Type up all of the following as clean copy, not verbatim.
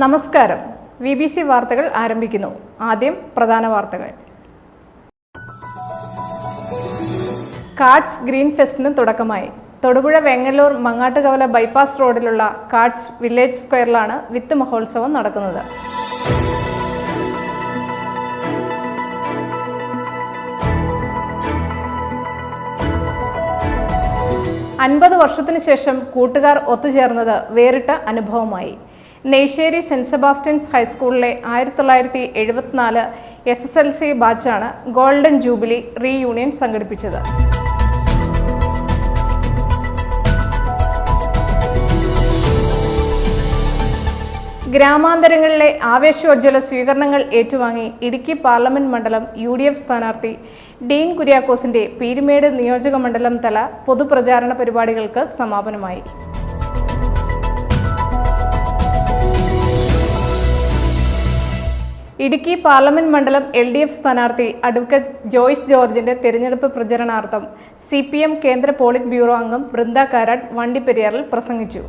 നമസ്കാരം. VBC വാർത്തകൾ ആരംഭിക്കുന്നു. ആദ്യം പ്രധാന വാർത്തകൾ. കാട്സ് ഗ്രീൻ ഫെസ്റ്റിന് തുടക്കമായി. തൊടുപുഴ വെങ്ങല്ലൂർ മങ്ങാട്ടുകവല ബൈപ്പാസ് റോഡിലുള്ള കാട്സ് വില്ലേജ് സ്ക്വയറിലാണ് വിത്ത് മഹോത്സവം നടക്കുന്നത്. അൻപത് വർഷത്തിന് ശേഷം കൂട്ടുകാർ ഒത്തുചേർന്നത് വേറിട്ട അനുഭവമായി. നെയ്ശ്ശേരി സെന്റ് സെബാസ്റ്റ്യൻസ് ഹൈസ്കൂളിലെ 1974 SSLC ബാച്ചാണ് ഗോൾഡൻ ജൂബിലി റീയൂണിയൻ സംഘടിപ്പിച്ചത്. ഗ്രാമാന്തരങ്ങളിലെ ആവേശോജ്വല സ്വീകരണങ്ങൾ ഏറ്റുവാങ്ങി ഇടുക്കി പാർലമെന്റ് മണ്ഡലം UDF സ്ഥാനാർത്ഥി ഡീൻ കുര്യാക്കോസിന്റെ പീരുമേട് നിയോജക മണ്ഡലം തല പൊതുപ്രചാരണ പരിപാടികൾക്ക് സമാപനമായി. ഇടുക്കി പാർലമെന്റ് മണ്ഡലം LDF സ്ഥാനാർത്ഥി അഡ്വക്കേറ്റ് ജോയ്സ് ജോർജിന്റെ തെരഞ്ഞെടുപ്പ് പ്രചരണാർത്ഥം CPM കേന്ദ്ര പോളിറ്റ് ബ്യൂറോ അംഗം ബൃന്ദ കാരാട്ട് വണ്ടിപ്പെരിയാറിൽ പ്രസംഗിച്ചു.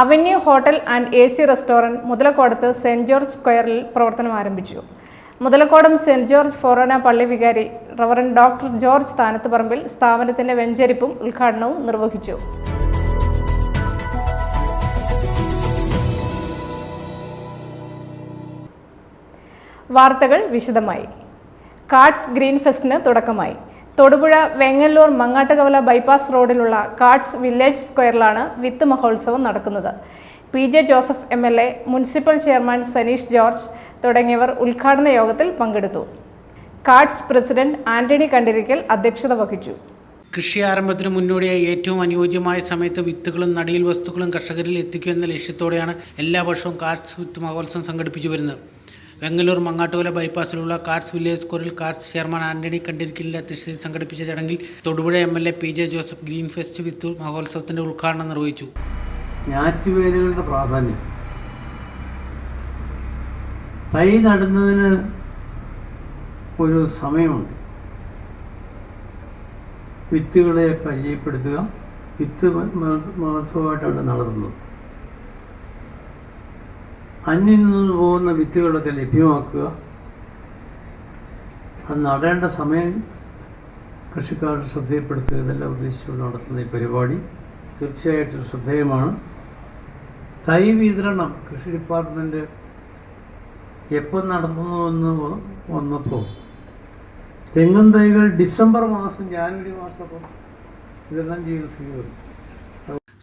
Avenue hotel and AC restaurant മുതലക്കോടത്ത് സെന്റ് ജോർജ് സ്ക്വയറിൽ പ്രവർത്തനം ആരംഭിച്ചു. മുതലക്കോടം സെന്റ് ജോർജ് ഫൊറോന പള്ളി വികാരി റവറൻഡ് ഡോക്ടർ ജോർജ് താനത്തുപറമ്പിൽ സ്ഥാപനത്തിന്റെ വെഞ്ചരിപ്പും ഉദ്ഘാടനവും നിർവഹിച്ചു. വാർത്തകൾ വിശദമായി. കാട്സ് ഗ്രീൻ ഫെസ്റ്റിന് തുടക്കമായി. തൊടുപുഴ വെങ്ങല്ലൂർ മങ്ങാട്ടുകവല ബൈപ്പാസ് റോഡിലുള്ള കാട്സ് വില്ലേജ് സ്ക്വയറിലാണ് വിത്ത് മഹോത്സവം നടക്കുന്നത്. PJ Joseph MLA, municipal chairman Saneesh George തുടങ്ങിയവർ ഉദ്ഘാടന യോഗത്തിൽ പങ്കെടുത്തു. കാട്സ് പ്രസിഡന്റ് ആന്റണി കണ്ടിരിക്കൽ അധ്യക്ഷത വഹിച്ചു. കൃഷി ആരംഭത്തിന് മുന്നോടിയായി ഏറ്റവും അനുയോജ്യമായ സമയത്ത് വിത്തുകളും നടീൽ വസ്തുക്കളും കർഷകരിൽ എത്തിക്കുക എന്ന ലക്ഷ്യത്തോടെയാണ് എല്ലാ വർഷവും കാട്സ് വിത്ത് മഹോത്സവം സംഘടിപ്പിച്ചു വരുന്നത്. വെങ്ങല്ലൂർ മങ്ങാട്ടുകവല ബൈപ്പാസിലുള്ള കാട്സ് വില്ലേജ് സ്ക്വയറിൽ കാട്സ് ചെയർമാൻ ആന്റണി കണ്ടിരിക്കലിൻ്റെ അധ്യക്ഷതയിൽ സംഘടിപ്പിച്ച ചടങ്ങിൽ Thodupuzha MLA PJ Joseph green fest വിത്ത് മഹോത്സവത്തിൻ്റെ ഉദ്ഘാടനം നിർവഹിച്ചു. ഞാറ്റുവേലുകളുടെ പ്രാധാന്യം, തൈ നടുന്നതിന് ഒരു സമയമുണ്ട്. വിത്തുകളെ പരിചയപ്പെടുത്തുക, വിത്ത് മഹോത്സവമായിട്ടാണ് നടത്തുന്നത്. അന്യം നിന്ന് പോകുന്ന വിത്തുകളൊക്കെ ലഭ്യമാക്കുക, അത് നടേണ്ട സമയം കൃഷിക്കാരുടെ ശ്രദ്ധയിൽപ്പെടുത്തുക, ഇതെല്ലാം ഉദ്ദേശിച്ചുകൊണ്ട് നടത്തുന്ന ഈ പരിപാടി തീർച്ചയായിട്ടും ശ്രദ്ധേയമാണ്. തൈ വിതരണം കൃഷി ഡിപ്പാർട്ട്മെൻറ്റ് എപ്പോൾ നടത്തുന്നുവെന്ന് വന്നപ്പോൾ തെങ്ങും തൈകൾ ഡിസംബർ മാസം ജാനുവരി മാസമൊക്കെ വിതരണം ചെയ്യുന്ന സ്ഥിതി വന്നു.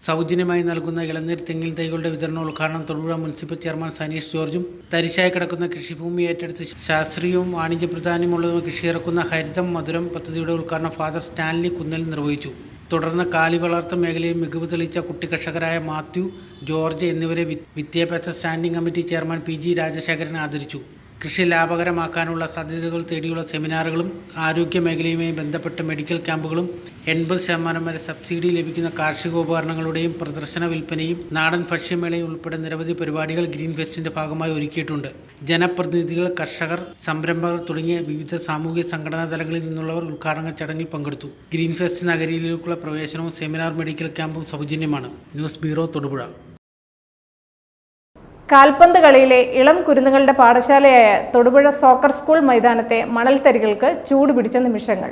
സൗജന്യമായി നൽകുന്ന ഇളനീർ തെങ്ങിൻ തൈകളുടെ വിതരണോദ്ഘാടനം തൊടുപുഴ മുനിസിപ്പൽ ചെയർമാൻ സനീഷ് ജോർജും തരിശായി കിടക്കുന്ന കൃഷിഭൂമി ഏറ്റെടുത്ത് ശാസ്ത്രീയവും വാണിജ്യ പ്രാധാന്യമുള്ളതും കൃഷി ഇറക്കുന്ന ഹരിതം മധുരം പദ്ധതിയുടെ ഉദ്ഘാടനം ഫാദർ സ്റ്റാൻലി കുന്നൽ നിർവഹിച്ചു. തുടർന്ന് കാലി വളർത്തൽ മേഖലയിൽ മികവ് തെളിയിച്ച കുട്ടി കർഷകരായ മാത്യു, ജോർജ് എന്നിവരെ വിദ്യാഭ്യാസ standing committee chairman PG Rajasekharan ആദരിച്ചു. കൃഷി ലാഭകരമാക്കാനുള്ള സാധ്യതകൾ തേടിയുള്ള സെമിനാറുകളും ആരോഗ്യ മേഖലയുമായി ബന്ധപ്പെട്ട മെഡിക്കൽ ക്യാമ്പുകളും 80% വരെ സബ്സിഡി ലഭിക്കുന്ന കാർഷികോപകരണങ്ങളുടെയും പ്രദർശന വിൽപ്പനയും നാടൻ ഭക്ഷ്യമേളയും ഉൾപ്പെടെ നിരവധി പരിപാടികൾ ഗ്രീൻ ഫെസ്റ്റിന്റെ ഭാഗമായി ഒരുക്കിയിട്ടുണ്ട്. ജനപ്രതിനിധികൾ, കർഷകർ, സംരംഭകർ തുടങ്ങിയ വിവിധ സാമൂഹിക സംഘടനാ തലങ്ങളിൽ നിന്നുള്ളവർ ഉദ്ഘാടന ചടങ്ങിൽ പങ്കെടുത്തു. ഗ്രീൻ ഫെസ്റ്റ് നഗരിയിലേക്കുള്ള പ്രവേശനവും സെമിനാർ, മെഡിക്കൽ ക്യാമ്പും സൗജന്യമാണ്. News bureau, Thodupuzha. കാൽപന്ത് കളിയിലെ ഇളം കുരുന്നുകളുടെ പാഠശാലയായ തൊടുപുഴ സോക്കർ സ്കൂൾ മൈതാനത്തെ മണൽത്തരികൾക്ക് ചൂടുപിടിച്ച നിമിഷങ്ങൾ.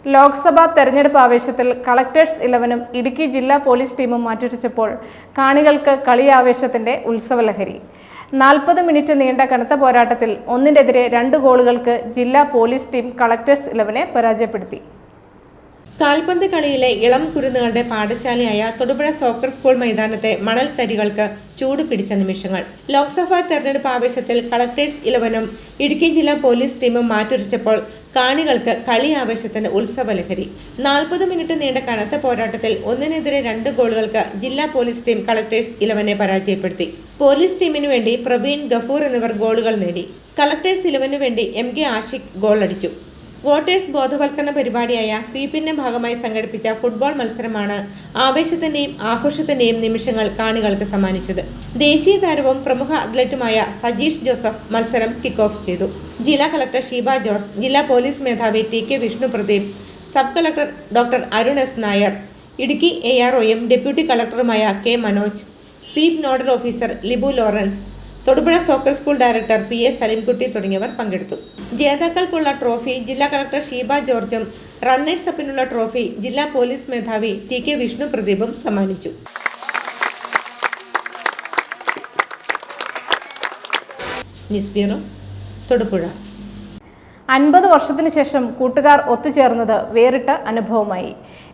ലോക്സഭാ തെരഞ്ഞെടുപ്പ് ആവേശത്തിൽ കളക്ടേഴ്സ് 11-ഉം ഇടുക്കി ജില്ലാ പോലീസ് ടീമും മാറ്റുരച്ചപ്പോൾ കാണികൾക്ക് കളിയാവേശത്തിന്റെ ഉത്സവലഹരി. 40 മിനിറ്റ് നീണ്ട കനത്ത പോരാട്ടത്തിൽ 1-നെതിരെ 2 ഗോളുകൾക്ക് ജില്ലാ പോലീസ് ടീം കളക്ടേഴ്സ് 11-നെ പരാജയപ്പെടുത്തി. കാൽപന്ത് കളിയിലെ ഇളം കുരുന്നുകളുടെ പാഠശാലയായ തൊടുപുഴ സോക്കർ സ്കൂൾ മൈതാനത്തെ മണൽ തരികൾക്ക് ചൂട് പിടിച്ച നിമിഷങ്ങൾ. ലോക്സഭാ തെരഞ്ഞെടുപ്പ് ആവേശത്തിൽ കളക്ടേഴ്സ് 11-ഉം ഇടുക്കി ജില്ലാ പോലീസ് ടീമും മാറ്റുരച്ചപ്പോൾ കാണികൾക്ക് കളി ആവേശത്തിന്റെ ഉത്സവലഹരി. 40 മിനിറ്റ് നീണ്ട കനത്ത പോരാട്ടത്തിൽ 1-നെതിരെ 2 ഗോളുകൾക്ക് ജില്ലാ പോലീസ് ടീം കളക്ടേഴ്സ് 11-നെ പരാജയപ്പെടുത്തി. പോലീസ് ടീമിനു വേണ്ടി പ്രവീൺ, ഗഫൂർ എന്നിവർ ഗോളുകൾ നേടി. കളക്ടേഴ്സ് 11-നു വേണ്ടി MK ആഷിഖ് ഗോൾ അടിച്ചു. വോട്ടേഴ്സ് ബോധവൽക്കരണ പരിപാടിയായ സ്വീപ്പിന്റെ ഭാഗമായി സംഘടിപ്പിച്ച ഫുട്ബോൾ മത്സരമാണ് ആവേശത്തിന്റെയും ആഘോഷത്തിന്റെയും നിമിഷങ്ങൾ കാണികൾക്ക് സമ്മാനിച്ചത്. ദേശീയ താരവും പ്രമുഖ അത്ലറ്റുമായ സജീഷ് ജോസഫ് മത്സരം കിക്ക് ഓഫ് ചെയ്തു. ജില്ലാ കളക്ടർ ഷീബ ജോർജ്, ജില്ലാ പോലീസ് മേധാവി TK Vishnu Pradeep, sub collector doctor Arun S Nair, Idukki AROയും ഡെപ്യൂട്ടി കളക്ടറുമായ K. Manoj, SVEEP nodal officer Libu Lawrence, Thodupuzha soccer school director PS Salimkutty തുടങ്ങിയവർ പങ്കെടുത്തു. ജേതാക്കൾക്കുള്ള ട്രോഫി ജില്ലാ കളക്ടർ ഷീബ ജോർജും റണ്ണേഴ്സ് അപ്പിനുള്ള ട്രോഫി ജില്ലാ പോലീസ് മേധാവി TK വിഷ്ണു പ്രദീപും സമ്മാനിച്ചു. News bureau, Thodupuzha. 50 വർഷത്തിന് ശേഷം കൂട്ടുകാർ ഒത്തുചേർന്നത് വേറിട്ട അനുഭവമായി.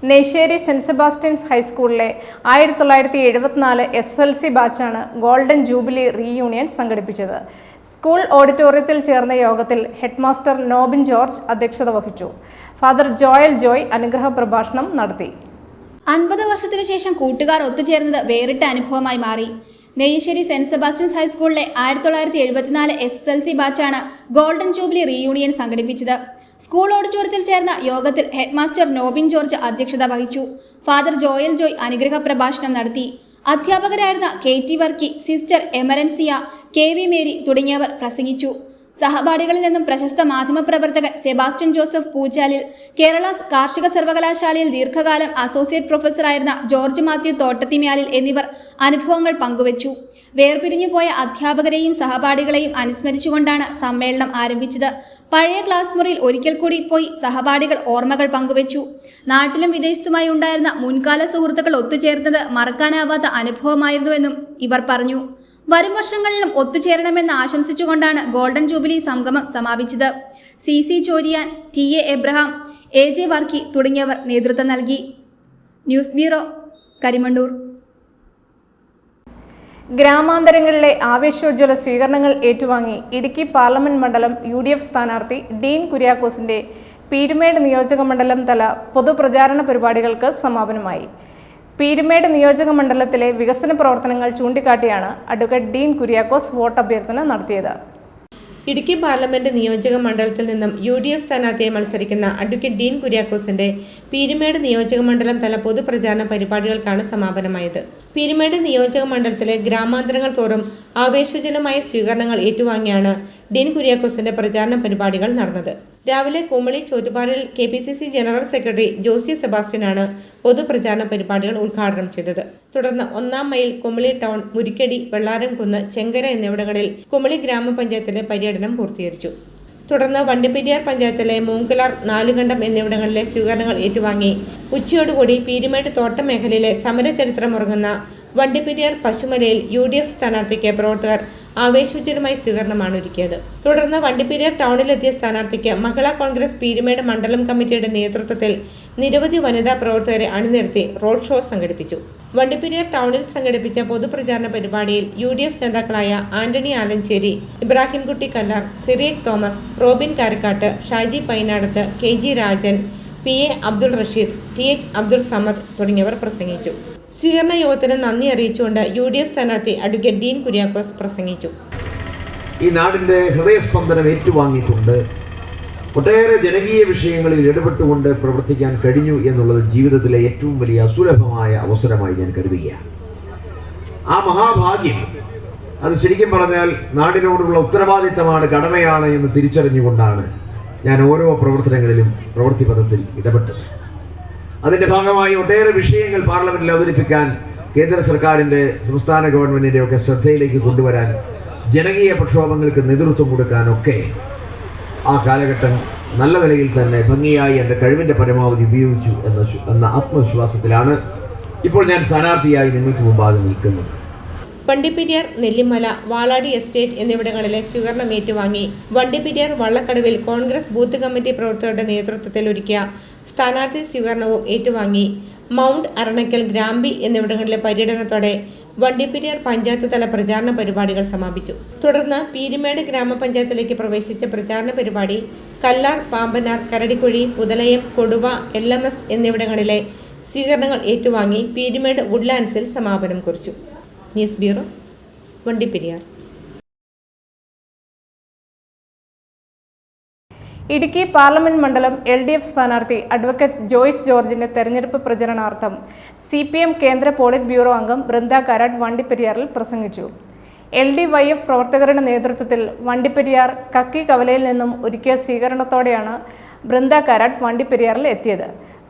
നെയ്ശ്ശേരി സെന്റ് സെബാസ്റ്റ്യൻസ് ഹൈസ്കൂളിലെ 1974 SSLC ബാച്ചാണ് ഗോൾഡൻ ജൂബിലി റീയൂണിയൻ സംഘടിപ്പിച്ചത്. സ്കൂൾ ഓഡിറ്റോറിയത്തിൽ ചേർന്ന യോഗത്തിൽ ഹെഡ്മാസ്റ്റർ നോബിൻ ജോർജ് അധ്യക്ഷത വഹിച്ചു. ഫാദർ ജോയൽ ജോയ് അനുഗ്രഹ പ്രഭാഷണം നടത്തി. 50 വർഷത്തിനു ശേഷം കൂട്ടുകാർ ഒത്തുചേർന്നത് വേറിട്ട അനുഭവമായി മാറി. നെയ്ശ്ശേരി സെന്റ് സെബാസ്റ്റ്യൻസ് ഹൈസ്കൂളിലെ 1974 SSLC ബാച്ചാണ് ഗോൾഡൻ ജൂബിലി റീയൂണിയൻ സംഘടിപ്പിച്ചത്. സ്കൂൾ ഓഡിറ്റോറിയത്തിൽ ചേർന്ന യോഗത്തിൽ ഹെഡ്മാസ്റ്റർ നോബിൻ ജോർജ് അധ്യക്ഷത വഹിച്ചു. ഫാദർ ജോയൽ ജോയ് അനുഗ്രഹ പ്രഭാഷണം നടത്തി. അധ്യാപകരായിരുന്ന KT Varkey, sister Emerentia, KV Mary തുടങ്ങിയവർ പ്രസംഗിച്ചു. സഹപാഠികളിൽ നിന്നും പ്രശസ്ത മാധ്യമപ്രവർത്തകൻ സെബാസ്റ്റ്യൻ ജോസഫ് പൂച്ചാലിൽ, കേരള കാർഷിക സർവകലാശാലയിൽ ദീർഘകാലം അസോസിയേറ്റ് പ്രൊഫസറായിരുന്ന ജോർജ് മാത്യു തോട്ടത്തിമ്യാലിൽ എന്നിവർ അനുഭവങ്ങൾ പങ്കുവച്ചു. വേർപിരിഞ്ഞുപോയ അധ്യാപകരെയും സഹപാഠികളെയും അനുസ്മരിച്ചുകൊണ്ടാണ് സമ്മേളനം ആരംഭിച്ചത്. പഴയ ക്ലാസ് മുറിയിൽ ഒരിക്കൽ കൂടി പോയി സഹപാഠികൾ ഓർമ്മകൾ പങ്കുവച്ചു. നാട്ടിലും വിദേശത്തുമായി ഉണ്ടായിരുന്ന മുൻകാല സുഹൃത്തുക്കൾ ഒത്തുചേർന്നത് മറക്കാനാവാത്ത അനുഭവമായിരുന്നുവെന്നും ഇവർ പറഞ്ഞു. വരും വർഷങ്ങളിലും ഒത്തുചേരണമെന്ന് ആശംസിച്ചുകൊണ്ടാണ് ഗോൾഡൻ ജൂബിലി സംഗമം സമാപിച്ചത്. CC Choriyan, TA Abraham, AJ Varkey തുടങ്ങിയവർ നേതൃത്വം നൽകി. News bureau, Karimannoor. ഗ്രാമാന്തരങ്ങളിലെ ആവേശോജ്വല സ്വീകരണങ്ങൾ ഏറ്റുവാങ്ങി ഇടുക്കി പാർലമെന്റ് മണ്ഡലം UDF സ്ഥാനാർത്ഥി ഡീൻ കുര്യാക്കോസിന്റെ പീരുമേട് നിയോജക മണ്ഡലം തല പൊതുപ്രചാരണ പരിപാടികൾക്ക് സമാപനമായി. പീരുമേട് നിയോജക മണ്ഡലത്തിലെ വികസന പ്രവർത്തനങ്ങൾ ചൂണ്ടിക്കാട്ടിയാണ് അഡ്വക്കേറ്റ് ഡീൻ കുര്യാക്കോസ് വോട്ടഭ്യർത്ഥന നടത്തിയത്. ഇടുക്കി പാർലമെന്റ് നിയോജക മണ്ഡലത്തിൽ നിന്നും UDF സ്ഥാനാർത്ഥിയെ മത്സരിക്കുന്ന അഡ്വക്കേറ്റ് ഡീൻ കുര്യാക്കോസിന്റെ പീരുമേട് നിയോജക മണ്ഡലം തല പൊതുപ്രചാരണ പരിപാടികൾക്കാണ് സമാപനമായത്. പീരുമേട് നിയോജക മണ്ഡലത്തിലെ ഗ്രാമാന്തരങ്ങൾ തോറും ആവേശജനമായ സ്വീകരണങ്ങൾ ഏറ്റുവാങ്ങിയാണ് ഡീൻ കുര്യാക്കോസിന്റെ പ്രചാരണ പരിപാടികൾ നടന്നത്. രാവിലെ കുമളി ചോറ്റുപാറയിൽ KPCC ജനറൽ സെക്രട്ടറി ജോസി സെബാസ്റ്റ്യനാണ് പൊതുപ്രചാരണ പരിപാടികൾ ഉദ്ഘാടനം ചെയ്തത്. തുടർന്ന് 1-ാം മൈൽ, കുമളി ടൗൺ, മുരിക്കടി, വെള്ളാരംകുന്ന്, ചെങ്കര എന്നിവിടങ്ങളിൽ കുമളി ഗ്രാമപഞ്ചായത്തിലെ പര്യടനം പൂർത്തീകരിച്ചു. തുടർന്ന് വണ്ടിപ്പെരിയാർ പഞ്ചായത്തിലെ മൂങ്കലാർ, നാലുകണ്ടം എന്നിവിടങ്ങളിലെ സ്വീകരണങ്ങൾ ഏറ്റുവാങ്ങി ഉച്ചയോടുകൂടി പീരുമേട് തോട്ടം മേഖലയിലെ സമരചരിത്രമുറങ്ങുന്ന വണ്ടിപ്പെരിയാർ പശുമലയിൽ UDF സ്ഥാനാർത്ഥിക്ക് പ്രവർത്തകർ ആവേശോജ്വലമായി സ്വീകരണമാണ് ഒരുക്കിയത്. തുടർന്ന് വണ്ടിപ്പെരിയാർ ടൗണിലെത്തിയ സ്ഥാനാർത്ഥിക്ക് മഹിളാ കോൺഗ്രസ് പീരുമേട് മണ്ഡലം കമ്മിറ്റിയുടെ നേതൃത്വത്തിൽ നിരവധി വനിതാ പ്രവർത്തകരെ അണിനിരത്തി റോഡ് ഷോ സംഘടിപ്പിച്ചു. വണ്ടിപ്പെരിയാർ ടൗണിൽ സംഘടിപ്പിച്ച പൊതുപ്രചാരണ പരിപാടിയിൽ UDF നേതാക്കളായ Antony Alencherry, Ibrahimkutty Kallar, Cyriac Thomas, Robin Karakkattu, Shaji Painadath, KG Rajan, PA Abdul Rasheed, TH Abdul Samad തുടങ്ങിയവർ പ്രസംഗിച്ചു. സ്വീകരണ യോഗത്തിന് നന്ദി അറിയിച്ചുകൊണ്ട് UDF സ്ഥാനാർത്ഥി അഡ്വക്കേറ്റ് ഡീൻ കുര്യാക്കോസ് പ്രസംഗിച്ചു. ഈ നാടിൻ്റെ ഹൃദയസ്പന്ദനം ഏറ്റുവാങ്ങിക്കൊണ്ട് ഒട്ടേറെ ജനകീയ വിഷയങ്ങളിൽ ഇടപെട്ടുകൊണ്ട് പ്രവർത്തിക്കാൻ കഴിഞ്ഞു എന്നുള്ളത് ജീവിതത്തിലെ ഏറ്റവും വലിയ അസുലഭമായ അവസരമായി ഞാൻ കരുതുകയാണ്. ആ മഹാഭാഗ്യം അത് ശരിക്കും പറഞ്ഞാൽ നാടിനോടുള്ള ഉത്തരവാദിത്തമാണ്, കടമയാണ് എന്ന് തിരിച്ചറിഞ്ഞുകൊണ്ടാണ് ഞാൻ ഓരോ പ്രവർത്തനങ്ങളിലും പ്രവൃത്തിപഥത്തിൽ ഇടപെട്ടത്. അതിൻ്റെ ഭാഗമായി ഒട്ടേറെ വിഷയങ്ങൾ പാർലമെന്റിൽ അവതരിപ്പിക്കാൻ കേന്ദ്ര സർക്കാരിൻ്റെ, സംസ്ഥാന ഗവൺമെൻറ്റിൻ്റെ ഒക്കെ ശ്രദ്ധയിലേക്ക് കൊണ്ടുവരാൻ, ജനകീയ പ്രക്ഷോഭങ്ങൾക്ക് നേതൃത്വം കൊടുക്കാനൊക്കെ ആ കാലഘട്ടം നല്ല നിലയിൽ തന്നെ ഭംഗിയായി എൻ്റെ കഴിവിൻ്റെ പരമാവധി ഉപയോഗിച്ചു എന്ന ആത്മവിശ്വാസത്തിലാണ് ഇപ്പോൾ ഞാൻ സ്ഥാനാർത്ഥിയായി നിങ്ങൾക്ക് മുമ്പാകെ നിൽക്കുന്നത്. വണ്ടിപ്പെരിയാർ, നെല്ലിമല, വാളാടി എസ്റ്റേറ്റ് എന്നിവിടങ്ങളിലെ സ്വീകരണം ഏറ്റുവാങ്ങി വണ്ടിപ്പെരിയാർ വള്ളക്കടവിൽ കോൺഗ്രസ് ബൂത്ത് കമ്മിറ്റി പ്രവർത്തകരുടെ നേതൃത്വത്തിൽ ഒരുക്കിയ സ്ഥാനാർത്ഥി സ്വീകരണവും ഏറ്റുവാങ്ങി മൗണ്ട് അരണക്കൽ, ഗ്രാമ്പി എന്നിവിടങ്ങളിലെ പര്യടനത്തോടെ വണ്ടിപ്പെരിയാർ പഞ്ചായത്ത് തല പ്രചാരണ പരിപാടികൾ സമാപിച്ചു. തുടർന്ന് പീരുമേട് ഗ്രാമപഞ്ചായത്തിലേക്ക് പ്രവേശിച്ച പ്രചാരണ പരിപാടി കല്ലാർ, പാമ്പനാർ, കരടിക്കുഴി, പുതലയം, കൊടുവ, LMS എന്നിവിടങ്ങളിലെ സ്വീകരണങ്ങൾ ഏറ്റുവാങ്ങി പീരുമേട് വുഡ്ലാൻഡ്സിൽ സമാപനം കുറിച്ചു. News bureau, Vandiperiyar. Idukki parliament മണ്ഡലം LDF സ്ഥാനാർത്ഥി അഡ്വക്കേറ്റ് ജോയ്സ് ജോർജിന്റെ തെരഞ്ഞെടുപ്പ് പ്രചരണാർത്ഥം CPM കേന്ദ്ര പോളിറ്റ് ബ്യൂറോ അംഗം ബൃന്ദ കാരാട്ട് വണ്ടിപ്പെരിയാറിൽ പ്രസംഗിച്ചു. LDYF പ്രവർത്തകരുടെ നേതൃത്വത്തിൽ വണ്ടിപ്പെരിയാർ കക്കി കവലയിൽ നിന്നും ഒരുക്കിയ സ്വീകരണത്തോടെയാണ് ബൃന്ദ കാരാട്ട് വണ്ടിപ്പെരിയാറിൽ എത്തിയത്.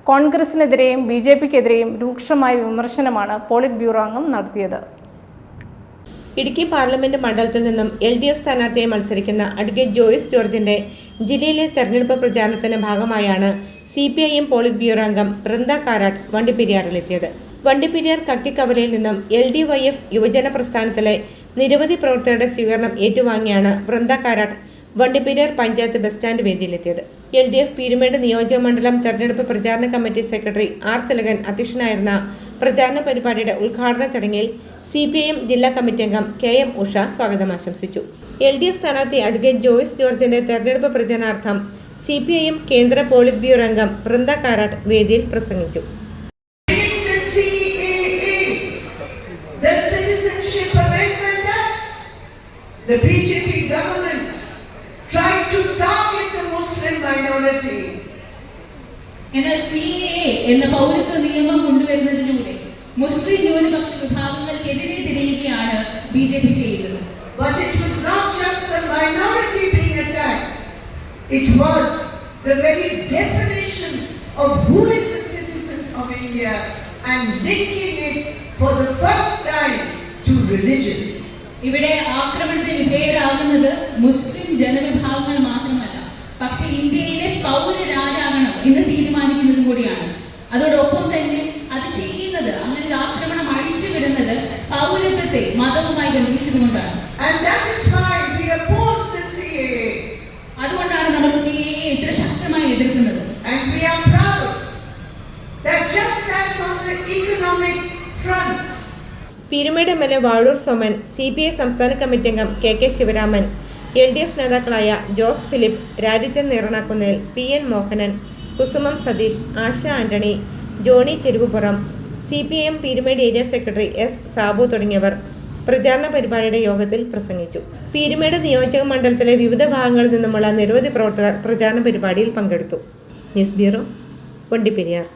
കോൺഗ്രസിനെതിരെയും BJPക്കെതിരെയും രൂക്ഷമായ വിമർശനമാണ് പോളിറ്റ് ബ്യൂറോ അംഗം നടത്തിയത്. ഇടുക്കി പാർലമെന്റ് മണ്ഡലത്തിൽ നിന്നും LDF സ്ഥാനാർത്ഥിയെ മത്സരിക്കുന്ന അഡ്വക്കേറ്റ് ജോയിസ് ജോർജിന്റെ ജില്ലയിലെ തെരഞ്ഞെടുപ്പ് പ്രചാരണത്തിന്റെ ഭാഗമായാണ് CPIM പോളിറ്റ് ബ്യൂറോ അംഗം വൃന്ദ കാരാട്ട് വണ്ടിപ്പെരിയാറിലെത്തിയത്. വണ്ടിപ്പെരിയാർ കക്കിക്കവലയിൽ നിന്നും LDYF യുവജന പ്രസ്ഥാനത്തിലെ നിരവധി പ്രവർത്തകരുടെ സ്വീകരണം ഏറ്റുവാങ്ങിയാണ് വൃന്ദ കാരാട്ട് വണ്ടിപ്പെരിയാർ പഞ്ചായത്ത് ബസ് സ്റ്റാൻഡ് വേദിയിലെത്തിയത്. LDF പീരുമേട് നിയോജക മണ്ഡലം തെരഞ്ഞെടുപ്പ് പ്രചാരണ കമ്മിറ്റി സെക്രട്ടറി R. തിലകൻ അധ്യക്ഷനായിരുന്ന പ്രചാരണ പരിപാടിയുടെ ഉദ്ഘാടന ചടങ്ങിൽ CPIM ജില്ലാ കമ്മിറ്റി അംഗം KM ഉഷ സ്വാഗതം ആശംസിച്ചു. LDF സ്ഥാനാർത്ഥി അഡ്വക്കേറ്റ് ജോയിസ് ജോർജിന്റെ തെരഞ്ഞെടുപ്പ് പ്രചരണാർത്ഥം CPIM കേന്ദ്ര പോളിറ്റ് ബ്യൂറോ അംഗം വൃന്ദ കാരാട്ട് വേദിയിൽ പ്രസംഗിച്ചു. The BJP government tried to target the Muslim minority. എന്നാൽ CAA എന്ന പൗരത്വ നിയമം കൊണ്ടുവരുന്നതിലൂടെ മുസ്ലിം ന്യൂനപക്ഷ വിഭാഗങ്ങൾക്കെതിരെ തിരിയുകയാണ് BJP ചെയ്യുന്നത്. But it was not just the minority being attacked. It was the very definition of who is a citizen of India and linking it for the first time to religion. ഇവിടെ ആക്രമണത്തിന് വിധേയരാകുന്നത് മുസ്ലിം ജനവിഭാഗങ്ങൾ മാത്രമല്ല, പക്ഷെ ഇന്ത്യയിലെ പൗരരാരാകണം എന്ന് തീരുമാനിക്കുന്നതും കൂടിയാണ്. അതോടൊപ്പം തന്നെ അത് ചെയ്യുന്നത്, അങ്ങനെ ആക്രമണം അഴിച്ചുവിടുന്നത് പൗരത്വത്തെ മതവുമായി ബന്ധിച്ചതുകൊണ്ടാണ്. അതുകൊണ്ടാണ് നമ്മൾ CAA ഇത്ര ശക്തമായി എതിർക്കുന്നത്. പീരുമേട് MLA വാഴൂർ സോമൻ, CPI സംസ്ഥാന കമ്മിറ്റി അംഗം KK ശിവരാമൻ, LDF നേതാക്കളായ Jose Philip, Rarichan Neeranakkunnel, PN Mohanan, Kusumam Satheesh, Asha Antony, Johnny Cheruvupuram, CPIM Peerumedu area secretary S. Sabu തുടങ്ങിയവർ പ്രചാരണ പരിപാടിയുടെ യോഗത്തിൽ പ്രസംഗിച്ചു. പീരുമേട് നിയോജക മണ്ഡലത്തിലെ വിവിധ ഭാഗങ്ങളിൽ നിന്നുമുള്ള നിരവധി പ്രവർത്തകർ പ്രചാരണ പരിപാടിയിൽ പങ്കെടുത്തു. News bureau, Vandiperiyar.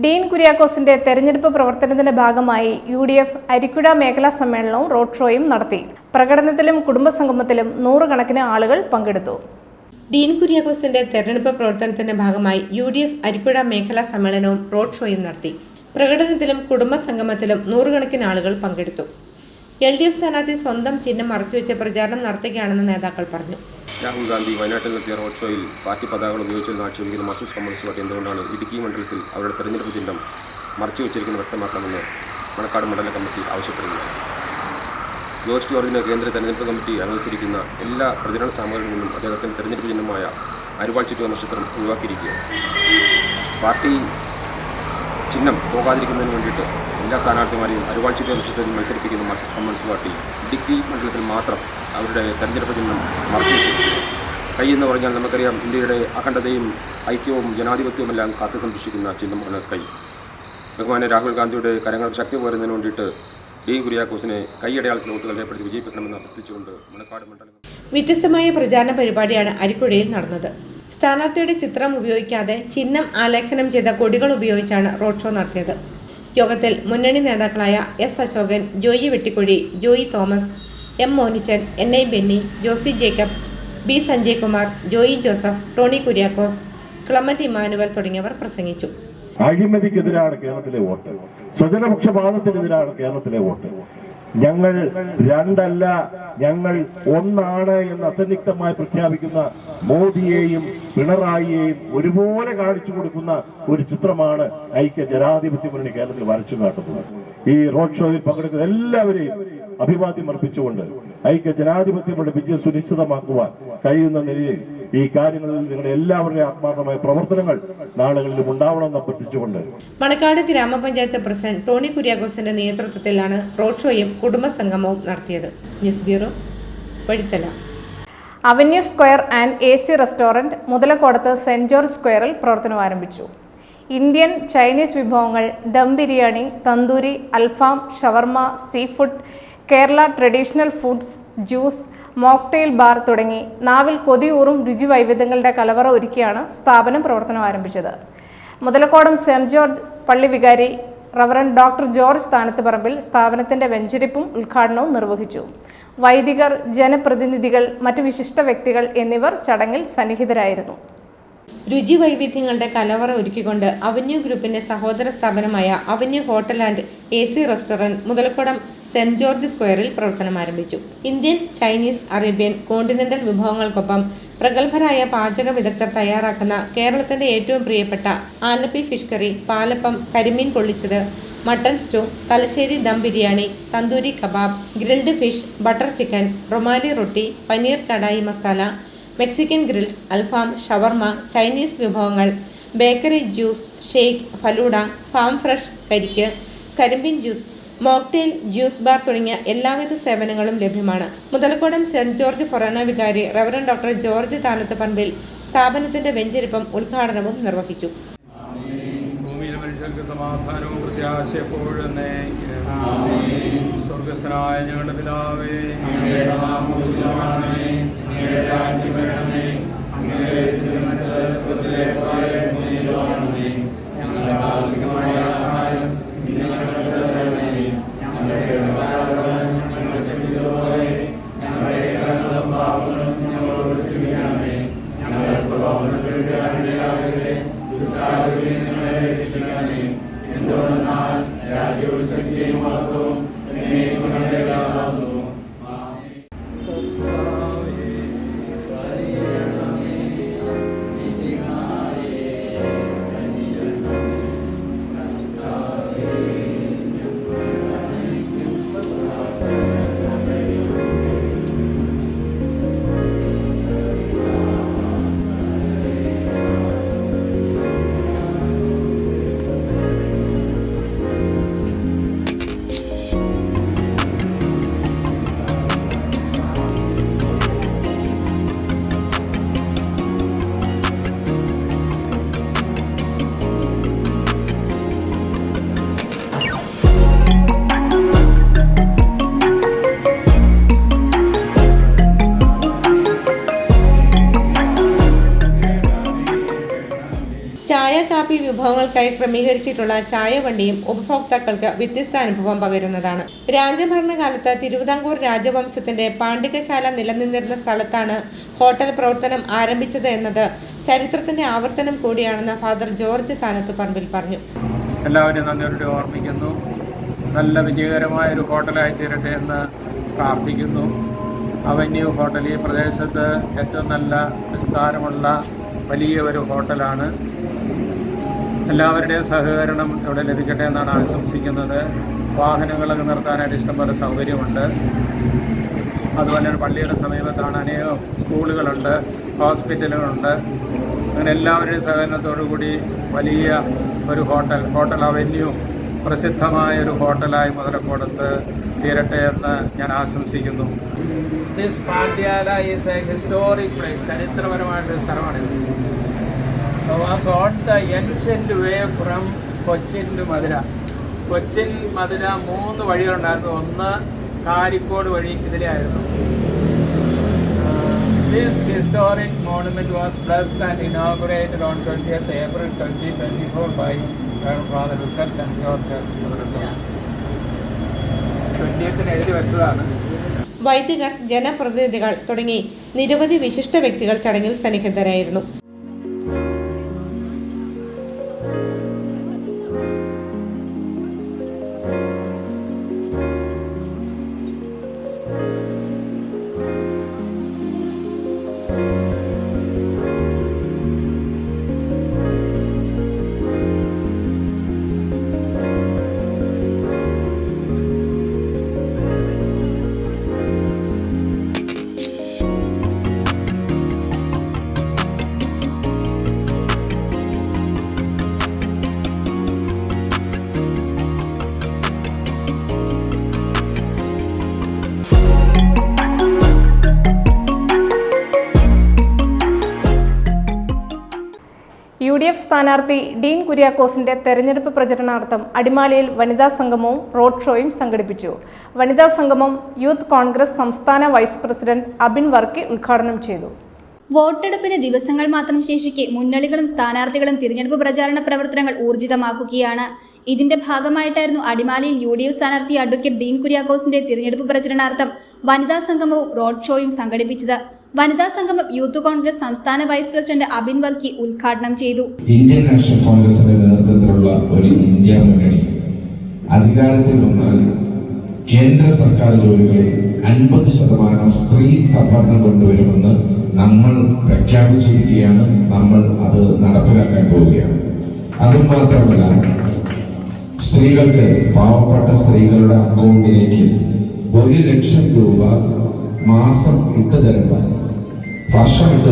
ഡീൻ കുര്യാക്കോസിന്റെ തെരഞ്ഞെടുപ്പ് പ്രവർത്തനത്തിന്റെ ഭാഗമായി UDF അരിക്കുഴ മേഖലാ സമ്മേളനവും റോഡ് ഷോയും നടത്തി. പ്രകടനത്തിലും കുടുംബസംഗമത്തിലും 100 കണക്കിന് ആളുകൾ പങ്കെടുത്തു. ഡീൻ കുര്യാക്കോസിന്റെ തെരഞ്ഞെടുപ്പ് പ്രവർത്തനത്തിന്റെ ഭാഗമായി UDF അരിക്കുഴ മേഖലാ സമ്മേളനവും റോഡ് ഷോയും നടത്തി. പ്രകടനത്തിലും കുടുംബസംഗമത്തിലും 100 കണക്കിന് ആളുകൾ പങ്കെടുത്തു. LDF സ്ഥാനാർത്ഥി സ്വന്തം ചിഹ്നം മറച്ചുവെച്ച് പ്രചാരണം നടത്തുകയാണെന്ന് നേതാക്കൾ പറഞ്ഞു. രാഹുൽ ഗാന്ധി വയനാട്ടിൽ നടത്തിയ റോഡ് ഷോയിൽ പാർട്ടി പതാകകൾ ഉപയോഗിച്ചെന്ന് ആക്ഷേപിക്കുന്ന മാർക്സിസ്റ്റ് കമ്മ്യൂണിസ്റ്റ് പാർട്ടി എന്തുകൊണ്ടാണ് ഇടുക്കി മണ്ഡലത്തിൽ അവരുടെ തെരഞ്ഞെടുപ്പ് ചിഹ്നം മറച്ചു വെച്ചിരിക്കുന്നത് വ്യക്തമാക്കണമെന്ന് മണക്കാട് മണ്ഡലം കമ്മിറ്റി ആവശ്യപ്പെടുന്നു. ജോർജ് ജോർജിന് കേന്ദ്ര തെരഞ്ഞെടുപ്പ് കമ്മിറ്റി അനുവദിച്ചിരിക്കുന്ന എല്ലാ പ്രചരണ സാമഗ്രികളിൽ നിന്നും അദ്ദേഹത്തിൻ്റെ തെരഞ്ഞെടുപ്പ് ചിഹ്നമായ അരിവാൾ ചുറ്റുവ നക്ഷത്രം ഒഴിവാക്കിയിരിക്കുകയാണ്. പാർട്ടി ചിഹ്നം പോകാതിരിക്കുന്നതിന് വേണ്ടിയിട്ട് എല്ലാ സ്ഥാനാർത്ഥിമാരെയും അരിവാൾ ചുറ്റുവ നക്ഷത്രത്തിൽ മത്സരിപ്പിക്കുന്ന മാർക്സിസ്റ്റ് കമ്മ്യൂണിസ്റ്റ് പാർട്ടി ഇടുക്കി മണ്ഡലത്തിൽ മാത്രം അവരുടെ തെരഞ്ഞെടുപ്പ് ചിഹ്നം മറച്ചു വെച്ചിരിക്കുന്നു. കൈ എന്ന് പറഞ്ഞാൽ നമുക്കറിയാം, ഇന്ത്യയുടെ അഖണ്ഡതയും ഐക്യവും ജനാധിപത്യവുമെല്ലാം കാത്തു സംരക്ഷിക്കുന്ന ചിഹ്നമാണ് കൈ. ബഹുമാന്യ രാഹുൽ ഗാന്ധിയുടെ കരങ്ങൾക്ക് ശക്തി പകരുന്നതിന് വേണ്ടിയിട്ട് ഡീൻ കുര്യാക്കോസിനെ കൈയടയാളത്തിൽ വോട്ടുകൾ രേഖപ്പെടുത്തി വിജയിപ്പിക്കണമെന്ന് അഭ്യർത്ഥിച്ചുകൊണ്ട് മണക്കാട് മണ്ഡലം. വ്യത്യസ്തമായ പ്രചാരണ പരിപാടിയാണ് അരിക്കുഴയിൽ നടന്നത്. സ്ഥാനാർത്ഥിയുടെ ചിത്രം ഉപയോഗിക്കാതെ ചിഹ്നം ആലേഖനം ചെയ്ത കൊടികൾ ഉപയോഗിച്ചാണ് റോഡ് ഷോ നടത്തിയത്. യോഗത്തിൽ മുന്നണി നേതാക്കളായ S. Ashokan, Joy Vettikuzhi, Joy Thomas, M. Monichan, NI Benny, Josy Jacob, B. Sanjay Kumar, Joy Joseph, Tony Kuriakose, Clement Emmanuel തുടങ്ങിയവർ പ്രസംഗിച്ചു. അഴിമതിക്കെതിരാണ് കേരളത്തിലെ വോട്ട്, സ്വജനപക്ഷപാതത്തിനെതിരാണ് കേരളത്തിലെ വോട്ട്. ഞങ്ങൾ രണ്ടല്ല, ഞങ്ങൾ ഒന്നാണ് എന്ന് അസന്നിഗ്ധമായി പ്രഖ്യാപിക്കുന്ന മോദിയെയും പിണറായിയെയും ഒരുപോലെ കാണിച്ചു കൊടുക്കുന്ന ഒരു ചിത്രമാണ് ഐക്യ ജനാധിപത്യ മുന്നണി കേരളത്തിൽ വരച്ചു കാട്ടുന്നത്. ഈ റോഡ് ഷോയിൽ പങ്കെടുക്കുന്ന എല്ലാവരെയും അഭിവാദ്യം അർപ്പിച്ചുകൊണ്ട് ഐക്യ ജനാധിപത്യങ്ങളുടെ വിജയം സുനിശ്ചിതമാക്കുവാൻ കഴിയുന്ന നിലയിൽ ഈ കാര്യങ്ങളിൽ നിങ്ങളുടെ എല്ലാവരുടെയും ആത്മാർത്ഥമായ പ്രവർത്തനങ്ങൾ നാളുകളിലും ഉണ്ടാവണമെന്ന് അഭ്യർത്ഥിച്ചുകൊണ്ട് മണക്കാട് ഗ്രാമപഞ്ചായത്ത് പ്രസിഡന്റ് ടോണി കുര്യാക്കോസിന്റെ നേതൃത്വത്തിലാണ് റോഡ് ഷോയും കുടുംബസംഗമവും നടത്തിയത്. News bureau, Vazhithala. Avenue square and AC restaurant മുതലക്കോടത്ത് സെന്റ് ജോർജ് സ്ക്വയറിൽ പ്രവർത്തനം ആരംഭിച്ചു. ഇന്ത്യൻ, ചൈനീസ് വിഭവങ്ങൾ, ദം ബിരിയാണി, തന്തൂരി, അൽഫാം, ഷവർമ, seafood, Kerala traditional foods, juice, mocktail bar തുടങ്ങി നാവിൽ കൊതിയൂറും രുചിവൈവിധ്യങ്ങളുടെ കലവറ ഒരുക്കിയാണ് സ്ഥാപനം പ്രവർത്തനം ആരംഭിച്ചത്. മുതലക്കോടം സെന്റ് ജോർജ് പള്ളി വികാരി റവറൻഡ് ഡോക്ടർ ജോർജ് താനത്തുപറമ്പിൽ സ്ഥാപനത്തിന്റെ വെഞ്ചരിപ്പും ഉദ്ഘാടനവും നിർവഹിച്ചു. വൈദികർ, ജനപ്രതിനിധികൾ, മറ്റ് വിശിഷ്ട വ്യക്തികൾ എന്നിവർ ചടങ്ങിൽ സന്നിഹിതരായിരുന്നു. രുചി വൈവിധ്യങ്ങളുടെ കലവറ ഒരുക്കിക്കൊണ്ട് അവന്യൂ ഗ്രൂപ്പിന്റെ സഹോദര സ്ഥാപനമായ avenue hotel and AC restaurant Muthalakodam Saint George സ്ക്വയറിൽ പ്രവർത്തനം ആരംഭിച്ചു. ഇന്ത്യൻ, ചൈനീസ്, അറേബ്യൻ, കോണ്ടിനെന്റൽ വിഭവങ്ങൾക്കൊപ്പം പ്രഗത്ഭരായ പാചക വിദഗ്ധർ തയ്യാറാക്കുന്ന കേരളത്തിന്റെ ഏറ്റവും പ്രിയപ്പെട്ട ആലപ്പി ഫിഷ് കറി, പാലപ്പം, കരിമീൻ പൊള്ളിച്ചത്, mutton stew, Thalassery dum biryani, tandoori kebab, grilled fish, butter chicken, rumali roti, paneer kadai masala, Mexican grills, അൽഫാം, ഷവർമ, ചൈനീസ് വിഭവങ്ങൾ, bakery, juice, shake, falooda, farm fresh കരിക്ക്, കരിമ്പിൻ ജ്യൂസ്, മോക്ടെയിൽ, ജ്യൂസ് ബാർ തുടങ്ങിയ എല്ലാവിധ സേവനങ്ങളും ലഭ്യമാണ്. മുതലക്കോടം സെന്റ് ജോർജ് ഫൊറാന വികാരി reverend doctor George Thanath Parambil സ്ഥാപനത്തിന്റെ വെഞ്ചരിപ്പും ഉദ്ഘാടനവും നിർവഹിച്ചു. ഭൂമിയിലെ മനുഷ്യർക്ക് സമാധാനവും പ്രത്യാശയെപ്പോഴും സ്വർഗസ്വനായ ഞങ്ങളുടെ പിതാവേ, ചായ, കാപ്പി വിഭവങ്ങൾക്കായി ക്രമീകരിച്ചിട്ടുള്ള ചായ വണ്ടിയും ഉപഭോക്താക്കൾക്ക് വ്യത്യസ്ത അനുഭവം പകരുന്നതാണ്. രാജഭരണകാലത്ത് തിരുവിതാംകൂർ രാജവംശത്തിന്റെ പാണ്ഡികശാല നിലനിന്നിരുന്ന സ്ഥലത്താണ് ഹോട്ടൽ പ്രവർത്തനം ആരംഭിച്ചത് എന്നത് ചരിത്രത്തിന്റെ ആവർത്തനം കൂടിയാണെന്ന് ഫാദർ ജോർജ് താനത്ത് പറമ്പിൽ പറഞ്ഞു. എല്ലാവരും നന്ദിയോടെ ഓർമ്മിക്കുന്നു. നല്ല വിജയകരമായൊരു ഹോട്ടലായി തീരട്ടെ എന്ന് പ്രാർത്ഥിക്കുന്നു. അവന്യൂ ഹോട്ടൽ ഈ പ്രദേശത്ത് ഏറ്റവും നല്ല വിസ്താരമുള്ള വലിയ ഒരു ഹോട്ടലാണ്. എല്ലാവരുടെയും സഹകരണം ഇവിടെ ലഭിക്കട്ടെ എന്നാണ് ആശംസിക്കുന്നത്. വാഹനങ്ങളൊക്കെ നിർത്താനായിട്ട് ഇഷ്ടംപോലെ സൗകര്യമുണ്ട്. അതുപോലെ തന്നെ പള്ളിയുടെ സമീപത്താണ് അനേകം സ്കൂളുകളുണ്ട്, ഹോസ്പിറ്റലുകളുണ്ട്. അങ്ങനെ എല്ലാവരുടെയും സഹകരണത്തോടു കൂടി വലിയ ഒരു ഹോട്ടൽ അവന്യൂ പ്രസിദ്ധമായൊരു ഹോട്ടലായി മുതലക്കോടത്ത് തീരട്ടെ എന്ന് ഞാൻ ആശംസിക്കുന്നു. This Pandyala is a historic place. ചരിത്രപരമായിട്ടൊരു സ്ഥലമാണിത്. was on the ancient way from Cochin to Madurai. Cochin Madurai 3 വഴികളുണ്ടായിരുന്നു. ഒന്ന് കാരിക്കോട് വഴി ഇതിലായിരുന്നു. This historic monument was blessed and inaugurated on 20th April 2024 by Father Lucas and George. 20th എഴുതി വെച്ചതാണ്. വൈദികർ, ജനപ്രതിനിധികൾ തുടങ്ങി നിരവധി വിശിഷ്ട വ്യക്തികൾ ചടങ്ങിൽ സന്നിഹിതരായിരുന്നു. UDF സ്ഥാനാർത്ഥി ഡീൻ കുര്യാക്കോസിന്റെ തെരഞ്ഞെടുപ്പ് പ്രചരണാർത്ഥം അടിമാലിയിൽ വനിതാ സംഗമവും റോഡ് ഷോയും സംഘടിപ്പിച്ചു. വനിതാ സംഗമം യൂത്ത് കോൺഗ്രസ് സംസ്ഥാന വൈസ് പ്രസിഡന്റ് അബിൻ വർക്കി ഉദ്ഘാടനം ചെയ്തു. വോട്ടെടുപ്പിന് ദിവസങ്ങൾ മാത്രം ശേഷിക്കെ മുന്നണികളും സ്ഥാനാർത്ഥികളും തിരഞ്ഞെടുപ്പ് പ്രചാരണ പ്രവർത്തനങ്ങൾ ഊർജിതമാക്കുകയാണ്. ഇതിന്റെ ഭാഗമായിട്ടായിരുന്നു അടിമാലിയിൽ UDF സ്ഥാനാർത്ഥി അഡ്വക്കേറ്റ് ഡീൻ കുര്യാക്കോസിന്റെ തിരഞ്ഞെടുപ്പ് പ്രചരണാർത്ഥം വനിതാ സംഗമവും റോഡ് ഷോയും സംഘടിപ്പിച്ചത്. വനിതാ സംഗമം യൂത്ത് കോൺഗ്രസ് സംസ്ഥാന വൈസ് പ്രസിഡന്റ് അബിൻ വർക്കി ഉദ്ഘാടനം ചെയ്തു. ഇന്ത്യൻ നാഷണൽ കോൺഗ്രസിന്റെ നേതൃത്വത്തിലുള്ള ഒരു ഇന്ത്യ മുന്നണി അധികാരത്തിൽ വന്നാൽ കേന്ദ്ര സർക്കാർ ജോലികളിൽ 50% സ്ത്രീ സംവരണം കൊണ്ടുവരുമെന്ന് നമ്മൾ പ്രഖ്യാപിച്ചിരിക്കുകയാണ്. നമ്മൾ അത് നടപ്പിലാക്കാൻ പോവുകയാണ്. അതും മാത്രമല്ല, സ്ത്രീകൾക്ക്, പാവപ്പെട്ട സ്ത്രീകളുടെ അക്കൗണ്ടിലേക്ക് 1 ലക്ഷം രൂപ മാസം ഇട്ട് തരുന്ന, വർഷം ഇട്ട്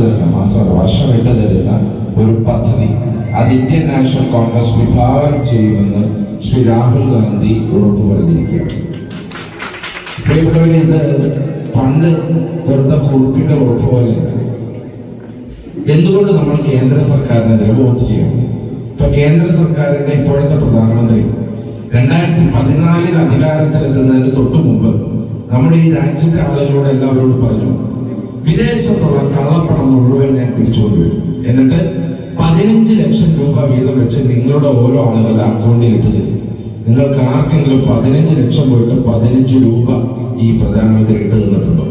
തരുന്ന ഒരു പദ്ധതി അത് ഇന്ത്യൻ നാഷണൽ കോൺഗ്രസ് വിഭാവനം ചെയ്യുമെന്ന് ശ്രീ രാഹുൽ ഗാന്ധി ഉറപ്പു പറഞ്ഞിരിക്കുകയാണ്. ഇത് പണ്ട് കൊടുത്ത കുറിപ്പിന്റെ ഉറപ്പ് പോലെ എന്തുകൊണ്ട് നമ്മൾ കേന്ദ്ര സർക്കാരിനെതിരെ വോട്ട് ചെയ്യണം? ഇപ്പൊ കേന്ദ്ര സർക്കാരിന്റെ ഇപ്പോഴത്തെ പ്രധാനമന്ത്രി 2014 അധികാരത്തിലെത്തുന്നതിന് തൊട്ടു മുമ്പ് നമ്മുടെ ഈ രാജ്യത്തെ ആളുകളോട് എല്ലാവരോടും പറഞ്ഞു, വിദേശത്തുള്ള കള്ളപ്പണം മുഴുവൻ ഞാൻ പിടിച്ചുകൊണ്ടുവരും, എന്നിട്ട് 15 ലക്ഷം രൂപ വീതം വെച്ച് നിങ്ങളുടെ ഓരോ ആളുകളുടെ അക്കൗണ്ടിൽ ഇട്ട് തരും. നിങ്ങൾക്ക് ആർക്കെങ്കിലും 15 ലക്ഷം പോയിട്ട് 15 രൂപ ഈ പ്രധാനമന്ത്രി ഇട്ട് തന്നിട്ടുണ്ടോ?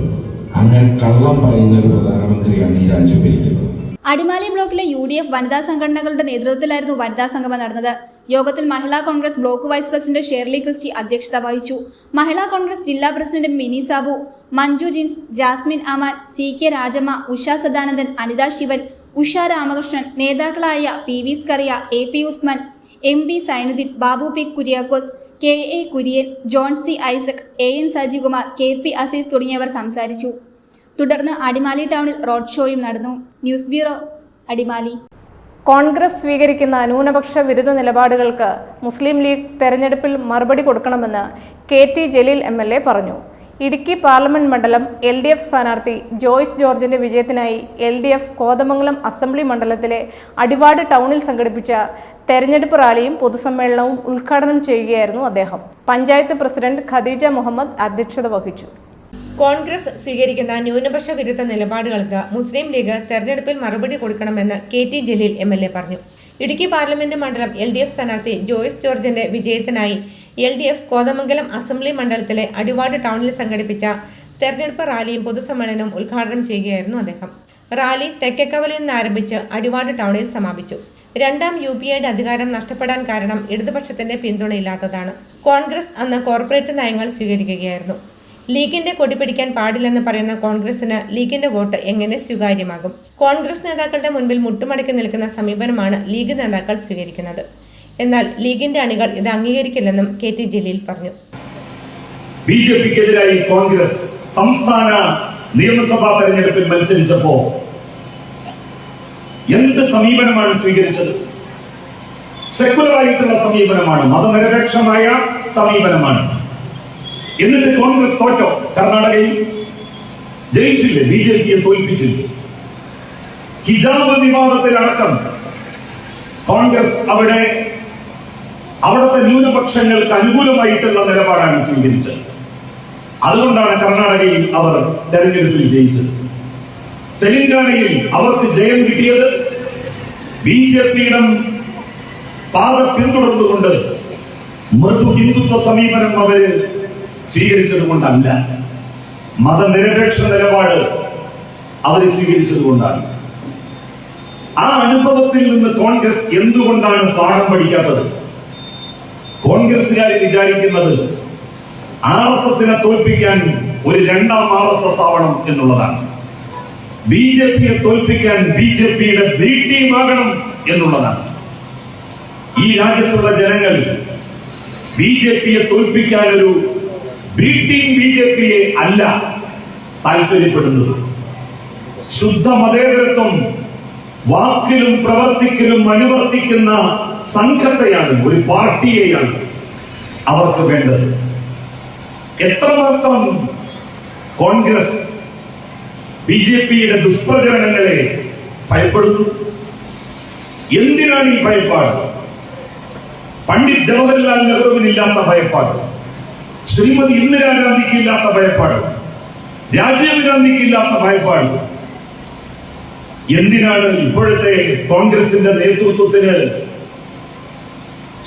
അങ്ങനെ കള്ളം പറയുന്ന ഒരു പ്രധാനമന്ത്രിയാണ് ഈ രാജ്യം ഭരിക്കുന്നത്. അടിമാലി ബ്ലോക്കിലെ UDF വനിതാ സംഘടനകളുടെ നേതൃത്വത്തിലായിരുന്നു വനിതാ സംഗമം നടന്നത്. യോഗത്തിൽ Mahila Congress block vice president Shirley Christy അധ്യക്ഷത വഹിച്ചു. മഹിളാ കോൺഗ്രസ് ജില്ലാ പ്രസിഡന്റ് മിനി സാബു, മഞ്ജു ജിൻസ്, ജാസ്മിൻ അമാൻ, CK രാജമ്മ, ഉഷ സദാനന്ദൻ, അനിത ശിവൻ, ഉഷ രാമകൃഷ്ണൻ, നേതാക്കളായ PV Scaria, AP Usman, MB Sainuddeen, Babu P Kuriakose, KA Kurian, John C Isaac, AN Sajikumar, KP Azeez തുടങ്ങിയവർ സംസാരിച്ചു. തുടർന്ന് അടിമാലി ടൗണിൽ റോഡ് ഷോയും നടന്നു. News bureau, Adimali. കോൺഗ്രസ് സ്വീകരിക്കുന്ന ന്യൂനപക്ഷ വിരുദ്ധ നിലപാടുകൾക്ക് മുസ്ലിം ലീഗ് തെരഞ്ഞെടുപ്പിൽ മറുപടി കൊടുക്കണമെന്ന് KT ജലീൽ MLA പറഞ്ഞു. ഇടുക്കി പാർലമെന്റ് മണ്ഡലം LDF സ്ഥാനാർത്ഥി ജോയ്സ് ജോർജിന്റെ വിജയത്തിനായി LDF കോതമംഗലം അസംബ്ലി മണ്ഡലത്തിലെ അടിവാട് ടൗണിൽ സംഘടിപ്പിച്ച തെരഞ്ഞെടുപ്പ് റാലിയും പൊതുസമ്മേളനവും ഉദ്ഘാടനം ചെയ്യുകയായിരുന്നു അദ്ദേഹം. പഞ്ചായത്ത് പ്രസിഡന്റ് ഖദീജ മുഹമ്മദ് അധ്യക്ഷത വഹിച്ചു. കോൺഗ്രസ് സ്വീകരിക്കുന്ന ന്യൂനപക്ഷ വിരുദ്ധ നിലപാടുകൾക്ക് മുസ്ലിം ലീഗ് തെരഞ്ഞെടുപ്പിൽ മറുപടി കൊടുക്കണമെന്ന് KT ജലീൽ MLA പറഞ്ഞു. ഇടുക്കി പാർലമെന്റ് മണ്ഡലം LDF സ്ഥാനാർത്ഥി ജോയ്സ് ജോർജിന്റെ വിജയത്തിനായി LDF കോതമംഗലം അസംബ്ലി മണ്ഡലത്തിലെ അടിവാട് ടൗണിൽ സംഘടിപ്പിച്ച തെരഞ്ഞെടുപ്പ് റാലിയും പൊതുസമ്മേളനവും ഉദ്ഘാടനം ചെയ്യുകയായിരുന്നു അദ്ദേഹം. റാലി തെക്കേക്കവലിൽ നിന്ന് ആരംഭിച്ച് അടിവാട് ടൗണിൽ സമാപിച്ചു. രണ്ടാം UPAയുടെ അധികാരം നഷ്ടപ്പെടാൻ കാരണം ഇടതുപക്ഷത്തിന്റെ പിന്തുണയില്ലാത്തതാണ്. കോൺഗ്രസ് അന്ന് കോർപ്പറേറ്റ് നയങ്ങൾ സ്വീകരിക്കുകയായിരുന്നു. ലീഗിന്റെ കൊടി പിടിക്കാൻ പാടില്ലെന്ന് പറയുന്ന കോൺഗ്രസിന് ലീഗിന്റെ വോട്ട് എങ്ങനെ സ്വീകാര്യമാകും? കോൺഗ്രസ് നേതാക്കളുടെ മുൻപിൽ മുട്ടുമടക്കി നിൽക്കുന്ന സമീപനമാണ് ലീഗ് നേതാക്കൾ സ്വീകരിക്കുന്നത്. എന്നാൽ ലീഗിന്റെ അണികൾ ഇത് അംഗീകരിക്കില്ലെന്നും KT ജലീൽ പറഞ്ഞു. BJPക്കെതിരായി കോൺഗ്രസ് സംസ്ഥാന നിയമസഭാ തെരഞ്ഞെടുപ്പിൽ മത്സരിച്ചപ്പോ എന്ത് സമീപനമാണ് സ്വീകരിച്ചത്? സെക്കുലറായിട്ടുള്ള സമീപനമാണ്, മതനിരപേക്ഷമായ സമീപനമാണ്. എന്നിട്ട് കോൺഗ്രസ് തോറ്റോ? കർണാടകയിൽ ജയിച്ചില്ലേ? BJPയെ തോൽപ്പിച്ചില്ല. ഹിജാബ് വിവാദത്തിലടക്കം കോൺഗ്രസ് അവിടുത്തെ ന്യൂനപക്ഷങ്ങൾക്ക് അനുകൂലമായിട്ടുള്ള നിലപാടാണ് സ്വീകരിച്ചത്. അതുകൊണ്ടാണ് കർണാടകയിൽ അവർ തെരഞ്ഞെടുപ്പിൽ ജയിച്ചത്. തെലങ്കാനയിൽ അവർക്ക് ജയം കിട്ടിയത് BJPയുടെ പാത പിന്തുടർന്നുകൊണ്ട് മൃദു ഹിന്ദുത്വ സമീപനം അവര് സ്വീകരിച്ചത് കൊണ്ടല്ല, മതനിരപേക്ഷ നിലപാട് അവർ സ്വീകരിച്ചത് കൊണ്ടാണ്. ആ അനുഭവത്തിൽ നിന്ന് കോൺഗ്രസ് എന്തുകൊണ്ടാണ് പാഠം പഠിക്കാത്തത്? കോൺഗ്രസുകാർ വിചാരിക്കുന്നത് RSSനെ തോൽപ്പിക്കാൻ ഒരു രണ്ടാം RSS ആവണം എന്നുള്ളതാണ്. BJPയെ തോൽപ്പിക്കാൻ BJPയുടെ B ടീം ആകണം എന്നുള്ളതാണ്. ഈ രാജ്യത്തുള്ള ജനങ്ങൾ BJPയെ തോൽപ്പിക്കാൻ ഒരു B ടീം BJPയെ അല്ല താല്പര്യപ്പെടുന്നത്. ശുദ്ധ മതേതരത്വം വാക്കിലും പ്രവർത്തിക്കലും അനുവർത്തിക്കുന്ന സംഘത്തെയാണ്, ഒരു പാർട്ടിയെയാണ് അവർക്ക് വേണ്ടത്. എത്രമാത്രം കോൺഗ്രസ് BJPയുടെ ദുഷ്പ്രചരണങ്ങളെ ഭയപ്പെടുന്നു? എന്തിനാണ് ഈ ഭയപ്പാട്? പണ്ഡിറ്റ് ജവഹർലാൽ നെഹ്റുവിനില്ലാത്ത ഭയപ്പാട്, ശ്രീമതി ഇന്ദിരാഗാന്ധിക്ക് ഇല്ലാത്ത ഭയപ്പാട്, രാജീവ് ഗാന്ധിക്ക് ഇല്ലാത്ത ഭയപ്പാട്, എന്തിനാണ് ഇപ്പോഴത്തെ കോൺഗ്രസിന്റെ നേതൃത്വത്തിന്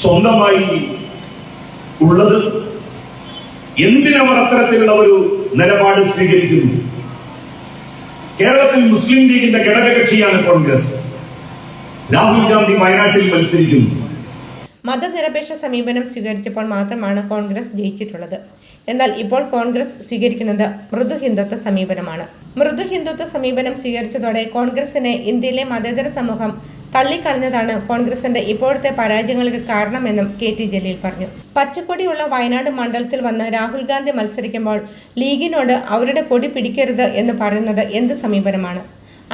സ്വന്തമായി ഉള്ളത്? എന്തിനവർ അത്തരത്തിലുള്ള ഒരു നിലപാട് സ്വീകരിക്കുന്നു? കേരളത്തിൽ മുസ്ലിം ലീഗിന്റെ ഘടകകക്ഷിയാണ് കോൺഗ്രസ്. രാഹുൽ ഗാന്ധി വയനാട്ടിൽ മത്സരിക്കുന്നു. മതനിരപേക്ഷ സമീപനം സ്വീകരിച്ചപ്പോൾ മാത്രമാണ് കോൺഗ്രസ് ജയിച്ചിട്ടുള്ളത്. എന്നാൽ ഇപ്പോൾ കോൺഗ്രസ് സ്വീകരിക്കുന്നത് മൃദു ഹിന്ദുത്വ സമീപനമാണ്. മൃദു ഹിന്ദുത്വ സമീപനം സ്വീകരിച്ചതോടെ കോൺഗ്രസിനെ ഇന്ത്യയിലെ മതേതര സമൂഹം തള്ളിക്കളഞ്ഞതാണ് കോൺഗ്രസിന്റെ ഇപ്പോഴത്തെ പരാജയങ്ങൾക്ക് കാരണമെന്നും KT ജലീൽ പറഞ്ഞു. പച്ചക്കൊടിയുള്ള വയനാട് മണ്ഡലത്തിൽ വന്ന് രാഹുൽ ഗാന്ധി മത്സരിക്കുമ്പോൾ ലീഗിനോട് അവരുടെ കൊടി പിടിക്കരുത് എന്ന് പറയുന്നത് എന്ത് സമീപനമാണ്?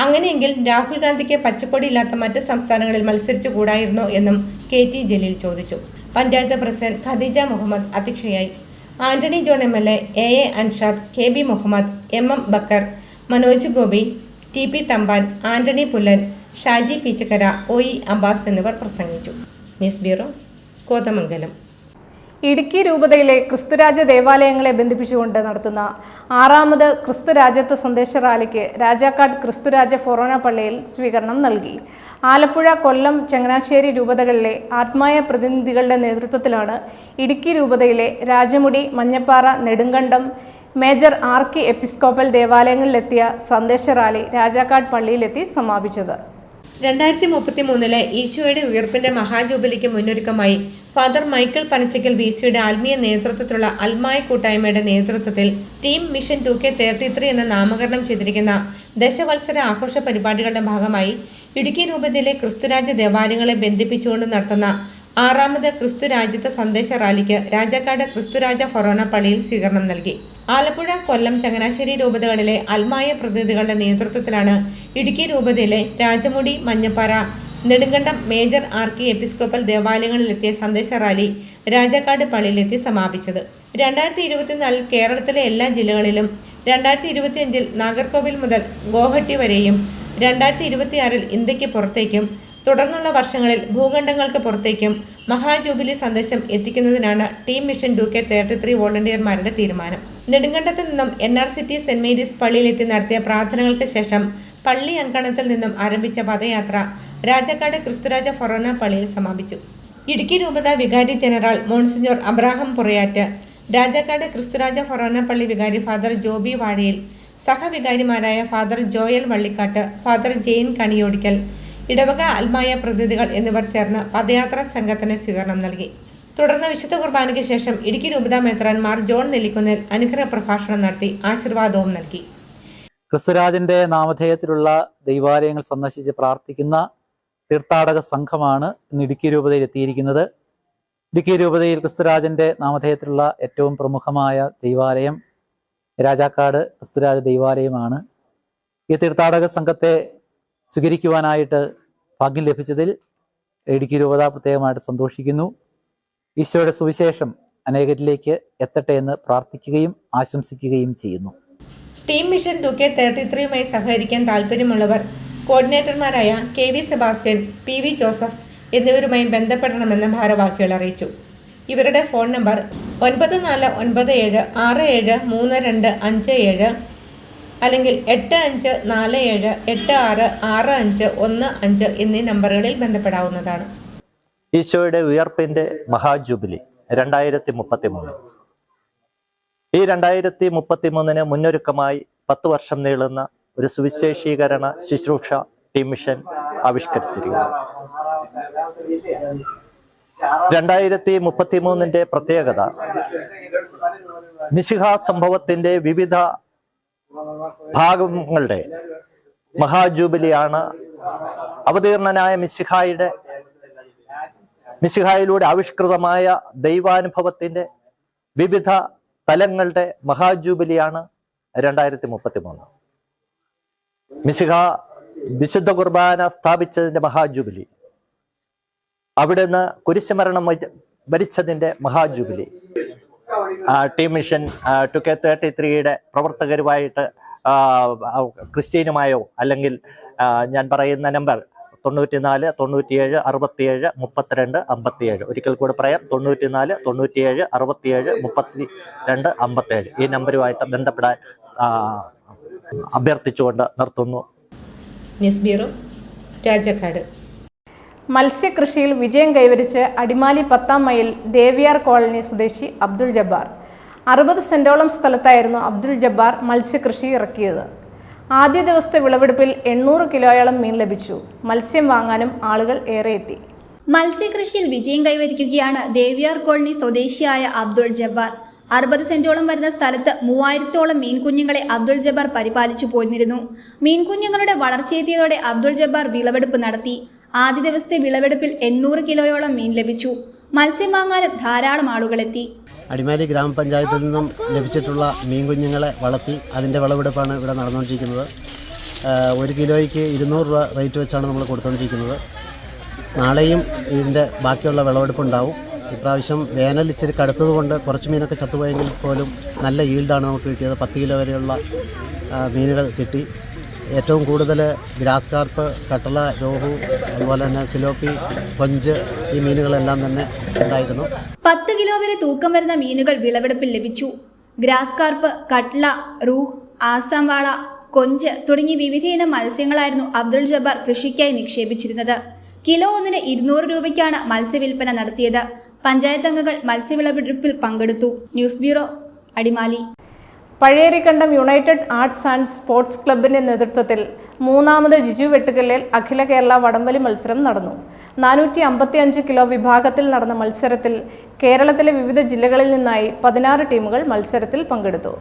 അങ്ങനെയെങ്കിൽ രാഹുൽ ഗാന്ധിക്ക് പച്ചക്കൊടിയില്ലാത്ത മറ്റ് സംസ്ഥാനങ്ങളിൽ മത്സരിച്ചു കൂടായിരുന്നോ എന്നും KT ജലീൽ ചോദിച്ചു. പഞ്ചായത്ത് പ്രസിഡന്റ് ഖദീജ മുഹമ്മദ് അധ്യക്ഷയായി. Antony John MLA, AA Anshad, KB Muhammad, MM Bakkar, Manoj Gopi, TP Thampan, Antony Pullan, Shaji Peechakkara, OE Abbas എന്നിവർ പ്രസംഗിച്ചു. News bureau, Kothamangalam. ഇടുക്കി രൂപതയിലെ ക്രിസ്തുരാജ്യ ദേവാലയങ്ങളെ ബന്ധിപ്പിച്ചുകൊണ്ട് നടത്തുന്ന 6ാമത് ക്രിസ്തുരാജ്യത്വ സന്ദേശ റാലിക്ക് രാജാക്കാട് ക്രിസ്തുരാജ്യ ഫൊറോന പള്ളിയിൽ സ്വീകരണം നൽകി. ആലപ്പുഴ, കൊല്ലം, ചങ്ങനാശ്ശേരി രൂപതകളിലെ ആത്മായ പ്രതിനിധികളുടെ നേതൃത്വത്തിലാണ് ഇടുക്കി രൂപതയിലെ രാജമുടി, മഞ്ഞപ്പാറ, നെടുങ്കണ്ടം, മേജർ ആർക്കി എപ്പിസ്കോപ്പൽ ദേവാലയങ്ങളിലെത്തിയ സന്ദേശ റാലി രാജാക്കാട് പള്ളിയിലെത്തി സമാപിച്ചത്. 2033 ഈശോയുടെ ഉയർപ്പിന്റെ മഹാജൂബിലിക്ക് മുന്നൊരുക്കമായി ഫാദർ മൈക്കിൾ പനച്ചക്കൽ VCയുടെ ആത്മീയ നേതൃത്വത്തിലുള്ള അൽമായ കൂട്ടായ്മയുടെ നേതൃത്വത്തിൽ ടീം മിഷൻ 2K33 എന്ന നാമകരണം ചെയ്തിരിക്കുന്ന ദശവത്സര ആഘോഷ പരിപാടികളുടെ ഭാഗമായി ഇടുക്കി രൂപതയിലെ ക്രിസ്തുരാജ്യ ദേവാലയങ്ങളെ ബന്ധിപ്പിച്ചുകൊണ്ട് നടത്തുന്ന 6ാമത് ക്രിസ്തുരാജ്യത്വ സന്ദേശ റാലിക്ക് രാജാക്കാട് ക്രിസ്തുരാജ ഫൊറോന പള്ളിയിൽ സ്വീകരണം നൽകി. ആലപ്പുഴ, കൊല്ലം, ചങ്ങനാശ്ശേരി രൂപതകളിലെ അൽമായ പ്രതിനിധികളുടെ നേതൃത്വത്തിലാണ് ഇടുക്കി രൂപതയിലെ രാജമുടി, മഞ്ഞപ്പാറ, നെടുങ്കണ്ടം, മേജർ ആർക്കി എപ്പിസ്കോപ്പൽ ദേവാലയങ്ങളിലെത്തിയ സന്ദേശ റാലി രാജാക്കാട് പള്ളിയിലെത്തി സമാപിച്ചത്. 2024 കേരളത്തിലെ എല്ലാ ജില്ലകളിലും, 2025 നാഗർകോവിൽ മുതൽ ഗോഹട്ടി വരെയും, 2026 ഇന്ത്യക്ക് പുറത്തേക്കും തുടർന്നുള്ള വർഷങ്ങളിൽ ഭൂഖണ്ഡങ്ങൾക്ക് പുറത്തേക്കും മഹാജൂബിലി സന്ദേശം എത്തിക്കുന്നതിനാണ് ടീം മിഷൻ 2K33 വോളണ്ടിയർമാരുടെ തീരുമാനം. നെടുങ്കണ്ടത്ത് നിന്നും NRCT സെന്റ് മേരീസ് പള്ളിയിലെത്തി നടത്തിയ പ്രാർത്ഥനകൾക്ക് ശേഷം പള്ളി അങ്കണത്തിൽ നിന്നും ആരംഭിച്ച പദയാത്ര രാജാക്കാട് ക്രിസ്തുരാജ ഫൊറോന പള്ളിയിൽ സമാപിച്ചു. ഇടുക്കി രൂപത വികാരി ജനറൽ മോൺസിഞ്ഞോർ അബ്രാഹം പുറയാറ്റ്, രാജാക്കാട് ക്രിസ്തുരാജ ഫൊറോന പള്ളി വികാരി ഫാദർ ജോബി വാഴയിൽ, സഹവികാരിമാരായ ഫാദർ ജോയൽ വള്ളിക്കാട്ട്, ഫാദർ ജെയിൻ കണിയോടിക്കൽ, ഇടവക അൽമായ പ്രതിനിധികൾ എന്നിവർ ചേർന്ന് പദയാത്രാ സംഘത്തിന് സ്വീകരണം നൽകി. തുടർന്ന് വിശുദ്ധ കുർബാനയ്ക്ക് ശേഷം ഇടുക്കി രൂപത മെത്രാൻമാർ ജോൺ നെല്ലിക്കുന്നിൽ അനുഗ്രഹ പ്രഭാഷണം നടത്തി ആശീർവാദവും നൽകി. ക്രിസ്തുരാജന്റെ നാമധേയത്തിലുള്ള ദൈവാലയങ്ങൾ സന്ദർശിച്ച് പ്രാർത്ഥിക്കുന്ന തീർത്ഥാടക സംഘമാണ് ഇന്ന് ഇടുക്കി രൂപതയിൽ എത്തിയിരിക്കുന്നത്. ഇടുക്കി രൂപതയിൽ ക്രിസ്തുരാജന്റെ നാമധേയത്തിലുള്ള ഏറ്റവും പ്രമുഖമായ ദൈവാലയം രാജാക്കാട് ക്രിസ്തുരാജ ദൈവാലയമാണ്. ഈ തീർത്ഥാടക സംഘത്തെ സ്വീകരിക്കുവാനായിട്ട് ഭാഗ്യം ലഭിച്ചതിൽ ഇടുക്കി രൂപത പ്രത്യേകമായിട്ട് സന്തോഷിക്കുന്നു. ഈശോയുടെ സുവിശേഷം അനേകരിലേക്ക് എത്തട്ടെ എന്ന് പ്രാർത്ഥിക്കുകയും ആശംസിക്കുകയും ചെയ്യുന്നു. ടീം മിഷൻ 2K33യുമായി സഹകരിക്കാൻ താല്പര്യമുള്ളവർ കോർഡിനേറ്റർമാരായ KV സെബാസ്റ്റ്യൻ, PV ജോസഫ് എന്നിവരുമായി ബന്ധപ്പെടണമെന്ന് ഭാരവാഹികൾ അറിയിച്ചു. ഇവരുടെ ഫോൺ നമ്പർ 9497673257 അല്ലെങ്കിൽ 8547866515 എന്നീ നമ്പറുകളിൽ ബന്ധപ്പെടാവുന്നതാണ്. ഈശോയുടെ ഉയർപ്പിന്റെ മഹാജൂബിലി 2033. ഈ 2033 മുന്നൊരുക്കമായി 10 വർഷം നീളുന്ന ഒരു സുവിശേഷീകരണ ശുശ്രൂഷ ടീം മിഷൻ ആവിഷ്കരിച്ചിരിക്കുന്നു. 2033 പ്രത്യേകത മിശിഹ സംഭവത്തിന്റെ വിവിധ ഭാഗങ്ങളുടെ മഹാജൂബിലിയാണ്. അവതീർണനായ മിശിഹായിലൂടെ ആവിഷ്കൃതമായ ദൈവാനുഭവത്തിന്റെ വിവിധ തലങ്ങളുടെ മഹാജൂബിലിയാണ് 2033. മിശിഹ വിശുദ്ധ കുർബാന സ്ഥാപിച്ചതിന്റെ മഹാജൂബിലി, അവിടുന്ന് കുരിശുമരണം ഭരിച്ചതിന്റെ മഹാജൂബിലി. ടീം മിഷൻ 2K33യുടെ പ്രവർത്തകരുമായിട്ട് ക്രിസ്ത്യനുമായോ അല്ലെങ്കിൽ ഞാൻ പറയുന്ന നമ്പർ 94 97 67 32 57, ഒരിക്കൽ കൂടെ പറയാം, 94 97 67 32 57 ഈ നമ്പറുമായിട്ട് ബന്ധപ്പെടാൻ അഭ്യർത്ഥിച്ചുകൊണ്ട് നിർത്തുന്നു. News bureau, Rajakkad. മത്സ്യകൃഷിയിൽ വിജയം കൈവരിച്ച് അടിമാലി 10-ാം മൈൽ ദേവിയാർ കോളനി സ്വദേശി അബ്ദുൾ ജബ്ബാർ. 60 സെന്റോളം സ്ഥലത്തായിരുന്നു അബ്ദുൾ ജബ്ബാർ മത്സ്യകൃഷി ഇറക്കിയത്. ആദ്യ ദിവസത്തെ വിളവെടുപ്പിൽ 800 കിലോയോളം മീൻ ലഭിച്ചു. മത്സ്യം വാങ്ങാനും ആളുകൾ ഏറെ എത്തി. മത്സ്യകൃഷിയിൽ വിജയം കൈവരിക്കുകയാണ് ദേവിയാർ കോളനി സ്വദേശിയായ അബ്ദുൾ ജബ്ബാർ. 60 സെന്റോളം വരുന്ന സ്ഥലത്ത് 3000-ഓളം മീൻകുഞ്ഞുങ്ങളെ അബ്ദുൾ ജബ്ബാർ പരിപാലിച്ചു പോന്നിരുന്നു. മീൻകുഞ്ഞുങ്ങളുടെ വളർച്ചയെത്തിയതോടെ അബ്ദുൾ ജബ്ബാർ വിളവെടുപ്പ് നടത്തി. ആദ്യ ദിവസത്തെ വിളവെടുപ്പിൽ 800 കിലോയോളം മീൻ ലഭിച്ചു. മത്സ്യം വാങ്ങാനും ധാരാളം ആളുകളെത്തി. അടിമാലി ഗ്രാമപഞ്ചായത്തിൽ നിന്നും ലഭിച്ചിട്ടുള്ള മീൻകുഞ്ഞുങ്ങളെ വളർത്തി അതിൻ്റെ വിളവെടുപ്പാണ് ഇവിടെ നടന്നുകൊണ്ടിരിക്കുന്നത്. 1 കിലോയ്ക്ക് 200 രൂപ റേറ്റ് വെച്ചാണ് നമ്മൾ കൊടുത്തുകൊണ്ടിരിക്കുന്നത്. നാളെയും ഇതിൻ്റെ ബാക്കിയുള്ള വിളവെടുപ്പുണ്ടാവും. ഇപ്രാവശ്യം വേനൽ ഇച്ചിരി കടുത്തതുകൊണ്ട് കുറച്ച് മീനൊക്കെ ചത്തുപോയെങ്കിൽ പോലും നല്ല ഈൽഡാണ് നമുക്ക് കിട്ടിയത്. 10 കിലോ വരെയുള്ള മീനുകൾ കിട്ടി. ഏറ്റവും കൂടുതൽ ഗ്രാസ് കാർപ്പ്, കട്ടള, രോഹു, അതുപോലെ തന്നെ സിലോപ്പി, കൊഞ്ച്, ഈ മീനുകളെല്ലാം തന്നെ ഉണ്ടായിരുന്നു. 10 കിലോ വരെ തൂക്കം വരുന്ന മീനുകൾ വിളവെടുപ്പിൽ ലഭിച്ചു. ഗ്രാസ് കാർപ്പ്, കട്ട്ല, റൂഹ്, ആസാം വാള, കൊഞ്ച് തുടങ്ങി വിവിധ ഇനം മത്സ്യങ്ങളായിരുന്നു അബ്ദുൾ ജബ്ബാർ കൃഷിക്കായി നിക്ഷേപിച്ചിരുന്നത്. കിലോ 1-ന് 200 രൂപയ്ക്കാണ് മത്സ്യവിൽപ്പന നടത്തിയത്. പഞ്ചായത്ത് അംഗങ്ങൾ മത്സ്യവിളവെടുപ്പിൽ പങ്കെടുത്തു. News bureau, Adimali. Pazhayerikandam united arts and sports ക്ലബിന്റെ നേതൃത്വത്തിൽ 3ാമത് ജിജു വെട്ടുകല്ലിൽ അഖില കേരള വടംവലി മത്സരം നടന്നു. 455 കിലോ വിഭാഗത്തിൽ നടന്ന മത്സരത്തിൽ കേരളത്തിലെ വിവിധ ജില്ലകളിൽ നിന്നായി 16 ടീമുകൾ മത്സരത്തിൽ പങ്കെടുത്തു.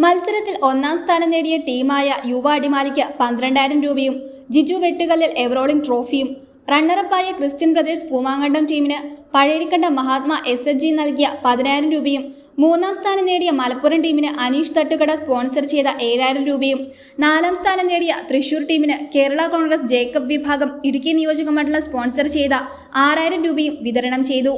മത്സരത്തിൽ 1-ാം സ്ഥാനം നേടിയ ടീമായ യുവ അടിമാലിക്ക് 12,000 രൂപയും Jiju വെട്ടുകല്ലിൽ ever-rolling ട്രോഫിയും, റണ്ണറപ്പായ Christian brothers Poomankandam ടീമിന് പഴയരിക്കണ്ടം മഹാത്മാ SSG നൽകിയ 10,000 രൂപയും, 3-ാം സ്ഥാനം നേടിയ മലപ്പുറം ടീമിന് അനീഷ് തട്ടുകട സ്പോൺസർ ചെയ്ത 7,000 രൂപയും, 4-ാം സ്ഥാനം നേടിയ തൃശൂർ ടീമിന് കേരള കോൺഗ്രസ് ജേക്കബ് വിഭാഗം ഇടുക്കി നിയോജക മണ്ഡലം സ്പോൺസർ ചെയ്ത 6,000 രൂപയും വിതരണം ചെയ്തു.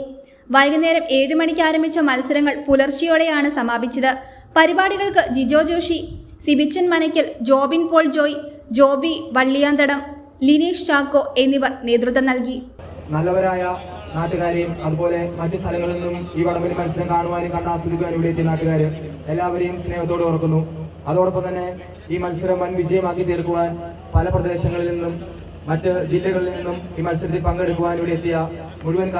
വൈകുന്നേരം 7 മണിക്ക് ആരംഭിച്ച മത്സരങ്ങൾ പുലർച്ചെയോടെയാണ് സമാപിച്ചത്. പരിപാടികൾക്ക് ജിജോ ജോഷി, സിബിച്ചൻ മനയ്ക്കൽ, ജോബിൻ പോൾ ജോയ്, ജോബി വള്ളിയാന്തടം, ലിനീഷ് ചാക്കോ എന്നിവർ നേതൃത്വം നൽകി. നല്ലവരായ നാട്ടുകാരെയും അതുപോലെ മറ്റു സ്ഥലങ്ങളിൽ നിന്നും ഈ വടംവലി മത്സരം കാണുവാനും കണ്ട് ആസ്വദിക്കാനും ഇവിടെ എത്തിയ നാട്ടുകാർ എല്ലാവരെയും സ്നേഹത്തോടെ ഓർക്കുന്നു. അതോടൊപ്പം തന്നെ ഈ മത്സരം വൻ വിജയമാക്കി തീർക്കുവാൻ പല പ്രദേശങ്ങളിൽ നിന്നും മറ്റ് ജില്ലകളിൽ നിന്നും ഈ മത്സരത്തിൽ പങ്കെടുക്കുവാൻ ഇവിടെ എത്തിയ മുഴുവൻ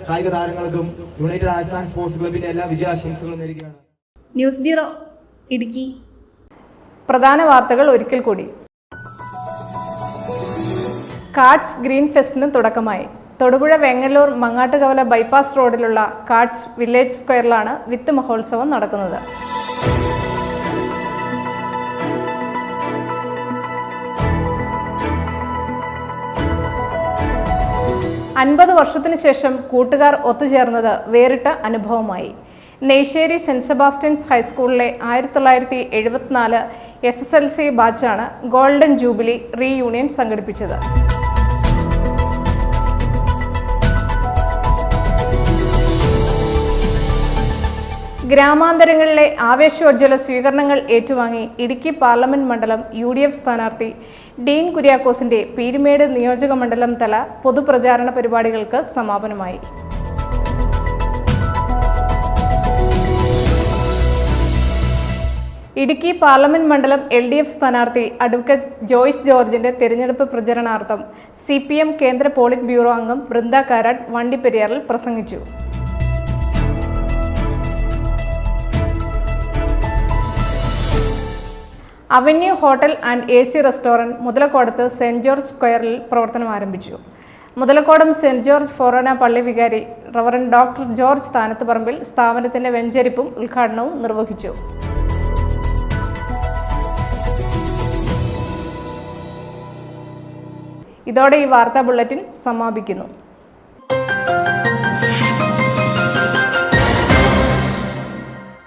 കായിക താരങ്ങൾക്കും യുണൈറ്റഡ് ആർട്സ് ആൻഡ് സ്പോർട്സ് ക്ലബിന്റെ എല്ലാ വിജയാശംസകളും നേരുകയാണ്. News bureau, Idukki. പ്രധാന വാർത്തകൾ ഒരിക്കൽ കൂടി. കാട്സ് ഗ്രീൻ ഫെസ്റ്റിന് തുടക്കമായി. തൊടുപുഴ വെങ്ങല്ലൂർ മങ്ങാട്ടുകവല ബൈപ്പാസ് റോഡിലുള്ള കാട്സ് വില്ലേജ് സ്ക്വയറിലാണ് വിത്ത് മഹോത്സവം നടക്കുന്നത്. അൻപത് വർഷത്തിനു ശേഷം കൂട്ടുകാർ ഒത്തുചേർന്നത് വേറിട്ട അനുഭവമായി. നെയ്ശ്ശേരി സെന്റ് സെബാസ്റ്റ്യൻസ് ഹൈസ്കൂളിലെ 1974 SSLC ബാച്ചാണ് ഗോൾഡൻ ജൂബിലി റീയൂണിയൻ സംഘടിപ്പിച്ചത്. ഗ്രാമാന്തരങ്ങളിലെ ആവേശോജ്വല സ്വീകരണങ്ങൾ ഏറ്റുവാങ്ങി ഇടുക്കി പാർലമെന്റ് മണ്ഡലം UDF സ്ഥാനാർത്ഥി ഡീൻ കുര്യാക്കോസിന്റെ പീരുമേട് നിയോജക മണ്ഡലം തല പൊതുപ്രചാരണ പരിപാടികൾക്ക് സമാപനമായി. ഇടുക്കി പാർലമെന്റ് മണ്ഡലം LDF സ്ഥാനാർത്ഥി അഡ്വക്കേറ്റ് ജോയ്സ് ജോർജിന്റെ തെരഞ്ഞെടുപ്പ് പ്രചരണാർത്ഥം CPM കേന്ദ്ര പോളിറ്റ് ബ്യൂറോ അംഗം ബൃന്ദ കാരാട്ട് വണ്ടിപ്പെരിയാറിൽ പ്രസംഗിച്ചു. Avenue hotel and AC restaurant മുതലക്കോടത്ത് സെന്റ് ജോർജ് സ്ക്വയറിൽ പ്രവർത്തനം ആരംഭിച്ചു. മുതലക്കോടം സെന്റ് ജോർജ് ഫൊറോന പള്ളി വികാരി റവറൻഡ് ഡോക്ടർ ജോർജ് താനത്തുപറമ്പിൽ സ്ഥാപനത്തിന്റെ വെഞ്ചരിപ്പും ഉദ്ഘാടനവും നിർവഹിച്ചു. ഇതോടെ ഈ വാർത്താ ബുള്ളറ്റിൻ സമാപിക്കുന്നു.